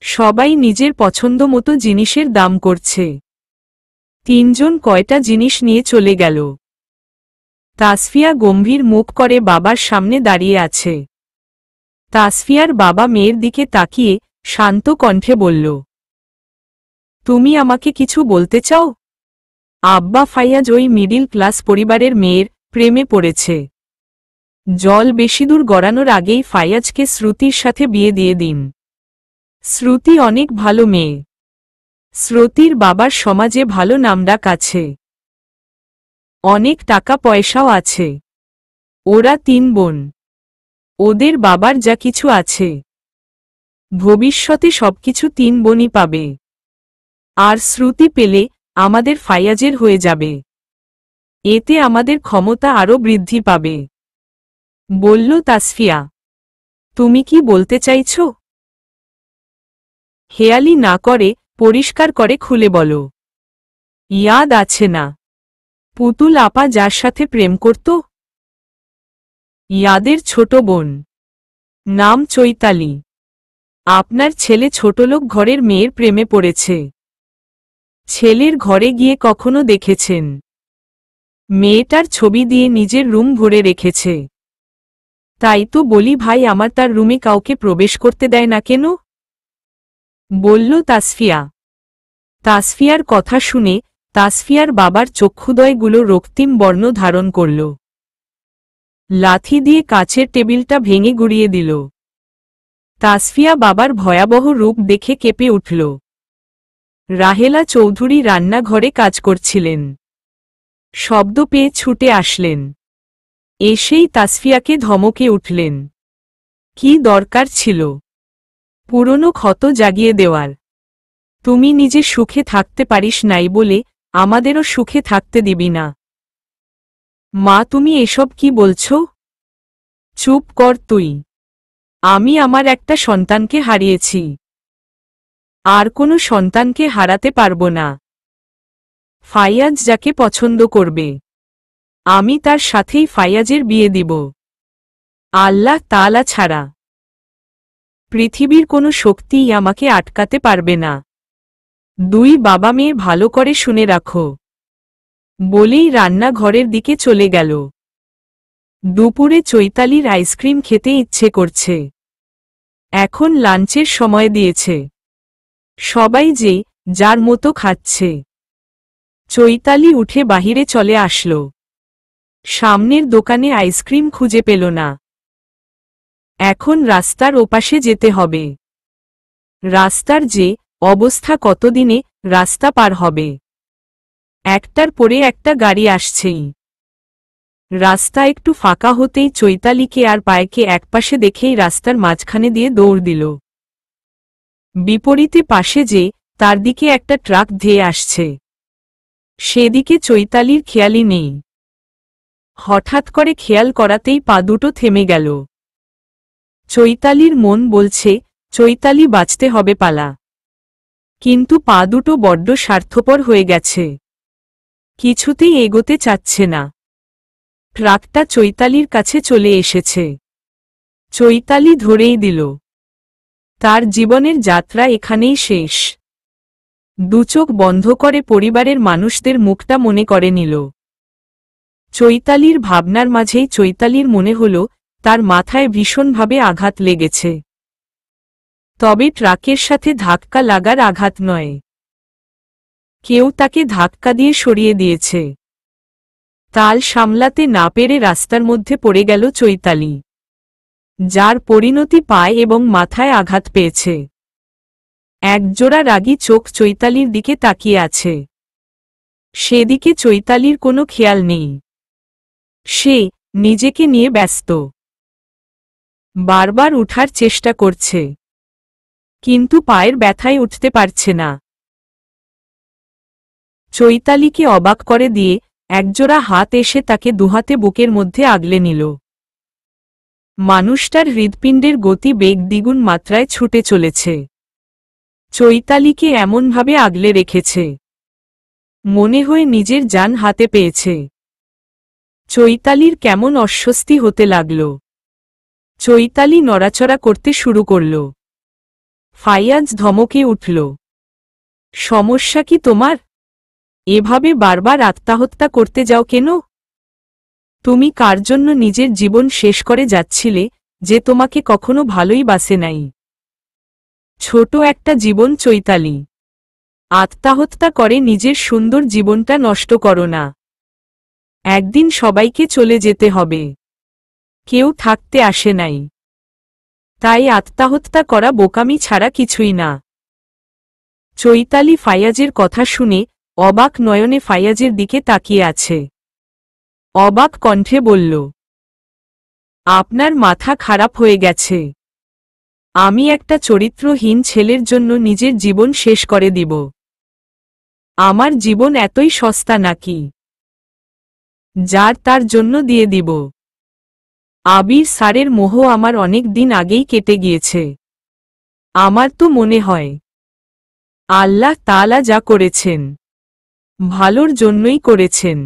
সবাই নিজের পছন্দমতো জিনিসের দাম করছে। তিনজন কয়টা জিনিস নিয়ে চলে গেল। তাসফিয়া গম্ভীর মুখ করে বাবার সামনে দাঁড়িয়ে আছে। তাসফিয়ার বাবা মেয়ের দিকে তাকিয়ে শান্ত কণ্ঠে বলল, তুমি আমাকে কিছু বলতে চাও? আব্বা, ফাইয়াজ ওই মিডিল ক্লাস পরিবারের মেয়ের প্রেমে পড়েছে। জল বেশিদূর গড়ানোর আগেই ফাইয়াজকে শ্রুতির সাথে বিয়ে দিয়ে দিন। শ্রুতি অনেক ভালো মেয়ে। শ্রুতির বাবার সমাজে ভালো নামডাক আছে, অনেক টাকা পয়সাও আছে। ওরা তিন বোন, ওদের বাবার যা কিছু আছে, ভবিষ্যতে সবকিছু তিন বোনই পাবে। আর শ্রুতি পেলে আমাদের ফাইয়াজের হয়ে যাবে। এতে আমাদের ক্ষমতা আরও বৃদ্ধি পাবে, বলল তাসফিয়া। তুমি কি বলতে চাইছ? হেয়ালি না করে পরিষ্কার করে খুলে বলো। ইয়াদ আছে না পুতুল আপা যার সাথে প্রেম করত? ইয়াদের ছোট বোন, নাম চৈতালি। আপনার ছেলে ছোটলোক ঘরের মেয়ের প্রেমে পড়েছে। ছেলের ঘরে গিয়ে কখনো দেখেছেন? মেয়েটার ছবি দিয়ে নিজের রুম ভরে রেখেছে। তাই তো বলি ভাই, আমার তার রুমে কাউকে প্রবেশ করতে দেয় না কেন? বলল তাসফিয়া। তাসফিয়ার কথা শুনে তাসফিয়ার বাবার চক্ষুদয়গুলো রক্তিম বর্ণ ধারণ করল। লাথি দিয়ে কাচের টেবিলটা ভেঙে গুড়িয়ে দিল। তাসফিয়া বাবার ভয়াবহ রূপ দেখে কেঁপে উঠল। রাহেলা চৌধুরী রান্নাঘরে কাজ করছিলেন। শব্দ পেয়ে ছুটে আসলেন। এসেই তাসফিয়াকে ধমকে উঠলেন। কি দরকার ছিল পুরনো ক্ষত জাগিয়ে দেওয়ার? তুমি নিজে সুখে থাকতে পারিস নাই বলে আমাদেরও সুখে থাকতে দিবি না? মা, তুমি এসব কি বলছো? চুপ কর তুই। আমি আমার একটা সন্তানকে হারিয়েছি, আর কোনো সন্তানকে হারাতে পারবো না। ফাইয়াজ যাকে পছন্দ করবে আমি তার সাথেই ফাইয়াজের বিয়ে দিব। আল্লাহ তাআলা ছাড়া পৃথিবীর কোনো শক্তিই আমাকে আটকাতে পারবে না। দুই বাবা মেয়ে ভালো করে শুনে রাখো, বলেই রান্নাঘরের দিকে চলে গেল। দুপুরে চৈতালির আইসক্রিম খেতে ইচ্ছে করছে। এখন লাঞ্চের সময় দিয়েছে। সবাই যে যার মতো খাচ্ছে। চৈতালি উঠে বাহিরে চলে আসলো। সামনের দোকানে আইসক্রিম খুঁজে পেল না। এখন রাস্তার ওপাশে যেতে হবে। রাস্তার যে অবস্থা, কতদিনে রাস্তা পার হবে? একটার পরে একটা গাড়ি আসছেই। রাস্তা একটু ফাঁকা হতেই চৈতালিকে আর পায়েকে একপাশে দেখেই রাস্তার মাঝখানে দিয়ে দৌড় দিল। বিপরীতে পাশে যে তার দিকে একটা ট্রাক ধেয়ে আসছে, সেদিকে চৈতালির খেয়ালই নেই। হঠাৎ করে খেয়াল করাতেই পা দুটো থেমে গেল। চৈতালির মন বলছে চৈতালি বাঁচতে হবে পালা, কিন্তু পা দুটো বড্ড স্বার্থপর হয়ে গেছে, কিছুতেই এগোতে চাচ্ছে না। ট্রাকটা চৈতালির কাছে চলে এসেছে। চৈতালি ধরেই দিল। তার জীবনের যাত্রা এখানেই শেষ। দুচোখ বন্ধ করে পরিবারের মানুষদের মুখটা মনে করে নিল। চৈতালির ভাবনার মাঝেই চৈতালির মনে হল তার মাথায় ভীষণভাবে আঘাত লেগেছে। তবে ট্রাকের সাথে ধাক্কা লাগার আঘাত নয়, কেউ তাকে ধাক্কা দিয়ে সরিয়ে দিয়েছে। তাল সামলাতে না পেরে রাস্তার মধ্যে পড়ে গেল চৈতালি, যার পরিণতি পায় এবং মাথায় আঘাত পেয়েছে। একজোড়া রাগী চোখ চৈতালির দিকে তাকিয়ে আছে। সেদিকে চৈতালির কোনো খেয়াল নেই। সে নিজেকে নিয়ে ব্যস্ত। বারবার উঠার চেষ্টা করছে, কিন্তু পায়ের ব্যথায় উঠতে পারছে না। চৈতালিকে অবাক করে দিয়ে একজোড়া হাত এসে তাকে দুহাতে বুকের মধ্যে আগলে নিল। মানুষটার হৃৎপিণ্ডের গতি বেগ দ্বিগুণ মাত্রায় ছুটে চলেছে। চৈতালিকে এমনভাবে আগলে রেখেছে, মনে হয় নিজের জান হাতে পেয়েছে। চৈতালির কেমন অস্বস্তি হতে লাগল। চৈতালি নড়াচড়া করতে শুরু করল। ফাইয়াজ ধমকে উঠল, সমস্যা কি তোমার? এভাবে বারবার আত্মহত্যা করতে যাও কেন? তুমি কার জন্য নিজের জীবন শেষ করে যাচ্ছিলে, যে তোমাকে কখনো ভালোই বাসে নাই? ছোট একটা জীবন চৈতালি, আত্মহত্যা করে নিজের সুন্দর জীবনটা নষ্ট করো না। একদিন সবাইকে চলে যেতে হবে, কেউ থাকতে আসে নাই, তাই আত্মহত্যা করা বোকামি ছাড়া কিছুই না। চৈতালি ফাইয়াজের কথা শুনে অবাক নয়নে ফাইয়াজের দিকে তাকিয়ে আছে। অবাক কণ্ঠে বলল, আপনার মাথা খারাপ হয়ে গেছে? আমি একটা চরিত্রহীন ছেলের জন্য নিজের জীবন শেষ করে দিব? আমার জীবন এতই সস্তা নাকি, যার তার জন্য দিয়ে দিব? আবির স্যারের মোহ আমার অনেক দিন আগেই কেটে গিয়েছে। আমার তো মনে হয় আল্লাহ তাআলা যা করেছেন ভালোর জন্যই করেছেন।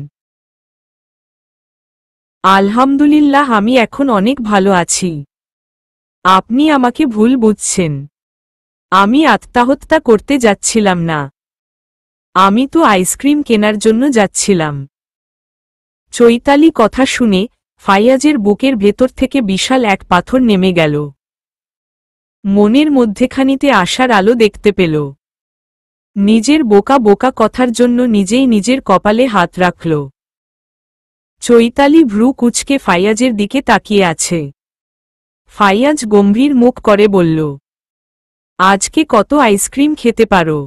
আলহামদুলিল্লাহ, আমি এখন অনেক ভালো আছি। আপনি আমাকে ভুল বুঝছেন। আমি আত্মহত্যা করতে যাচ্ছিলাম না। আমি তো আইসক্রিম কেনার জন্য যাচ্ছিলাম। চৈতালি কথা শুনে ফাইয়াজের বুকের ভেতর থেকে বিশাল এক পাথর নেমে গেল। মনের মধ্যেখানিতে আশার আলো দেখতে পেল। নিজের বোকা বোকা কথার জন্য নিজেই নিজের কপালে হাত রাখল। চৈতালি ভ্রু কুঁচকে ফাইয়াজের দিকে তাকিয়ে আছে। ফাইয়াজ গম্ভীর মুখ করে বলল, আজকে কত আইসক্রিম খেতে পারো?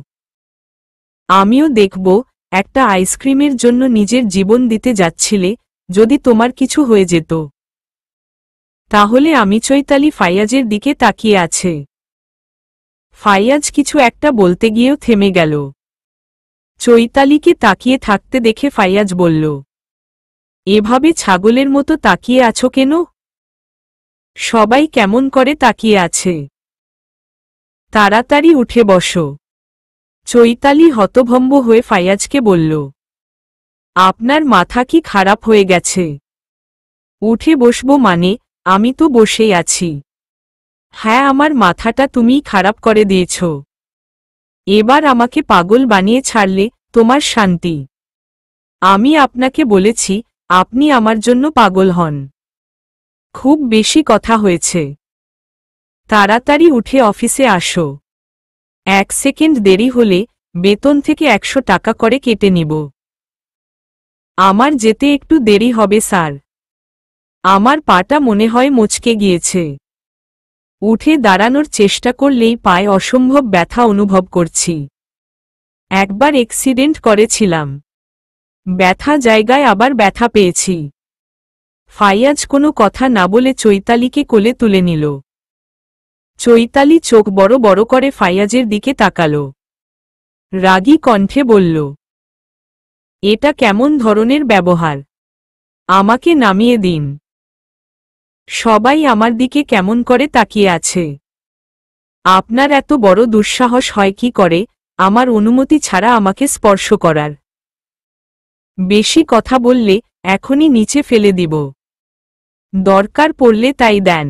আমিও দেখব। একটা আইসক্রিমের জন্য নিজের জীবন দিতে যাচ্ছিলে, যদি তোমার কিছু হয়ে যেত তাহলে? আমি চৈতালি ফাইয়াজের দিকে তাকিয়ে আছে। ফাইয়াজ কিছু একটা বলতে গিয়েও থেমে গেল। চৈতালিকে তাকিয়ে থাকতে দেখে ফাইয়াজ বলল, এভাবে ছাগলের মতো তাকিয়ে আছো কেন? সবাই কেমন করে তাকিয়ে আছে? তাড়াতাড়ি উঠে বসো। চৈতালি হতভম্ব হয়ে ফাইয়াজকে বলল, আপনার মাথা কি খারাপ হয়ে গেছে? উঠে বসবো মানে? আমি তো বসেই আছি। হ্যাঁ, আমার মাথাটা তুমিই খারাপ করে দিয়েছ। এবার আমাকে পাগল বানিয়ে ছাড়লে তোমার শান্তি। আমি আপনাকে বলেছি আপনি আমার জন্য পাগল হন। খুব বেশি কথা হয়েছে। তাড়াতাড়ি উঠে অফিসে আসো। 1 সেকেন্ড দেরি হলে বেতন থেকে 100 টাকা করে কেটে নিব। আমার যেতে একটু দেরি হবে স্যার। আমার পাটা মনে হয় মচকে গিয়েছে। উঠে দাঁড়ানোর চেষ্টা করলেই পায়ে অসম্ভব ব্যথা অনুভব করছি। একবার অ্যাক্সিডেন্ট করেছিলাম। ব্যথা জায়গায় আবার ব্যথা পেয়েছি। ফাইয়াজ কোনো কথা না বলে চৈতালিকে কোলে তুলে নিল। চৈতালি চোখ বড় বড় করে ফাইয়াজের দিকে তাকাল। রাগী কণ্ঠে বলল, এটা কেমন ধরনের ব্যবহার? আমাকে নামিয়ে দিন। সবাই আমার দিকে কেমন করে তাকিয়ে আছে। আপনার এত বড় দুঃসাহস হয় কি করে আমার অনুমতি ছাড়া আমাকে স্পর্শ করার? বেশি কথা বললে এখনই নিচে ফেলে দিব। দরকার পড়লে তাই দেন।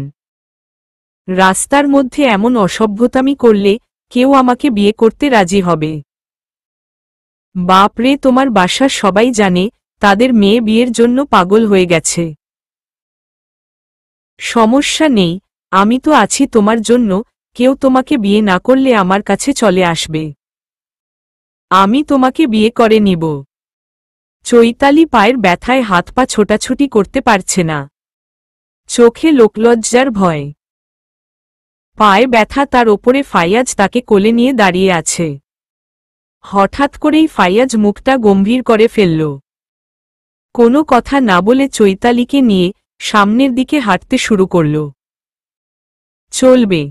রাস্তার মধ্যে এমন অসভ্যতামি করলে কেউ আমাকে বিয়ে করতে রাজি হবে? বাপরে, তোমার বাসার সবাই জানে তাদের মেয়ে বিয়ের জন্য পাগল হয়ে গেছে। সমস্যা নেই, আমি তো আছি তোমার জন্য। কেউ তোমাকে বিয়ে না করলে আমার কাছে চলে আসবে। আমি তোমাকে বিয়ে করে নিব। চৈতালি পায়ের ব্যথায় হাত পা ছোটাছুটি করতে পারছে না। চোখে লোকলজ্জার ভয়। পায়ে ব্যথা, তার ওপরে ফাইয়াজ তাকে কোলে নিয়ে দাঁড়িয়ে আছে। হঠাৎ করেই ফাইয়াজ মুখটা গম্ভীর করে ফেলল। কোনো কথা না বলে চৈতালিকে নিয়ে সামনের দিকে হাঁটতে শুরু করল। চলবে।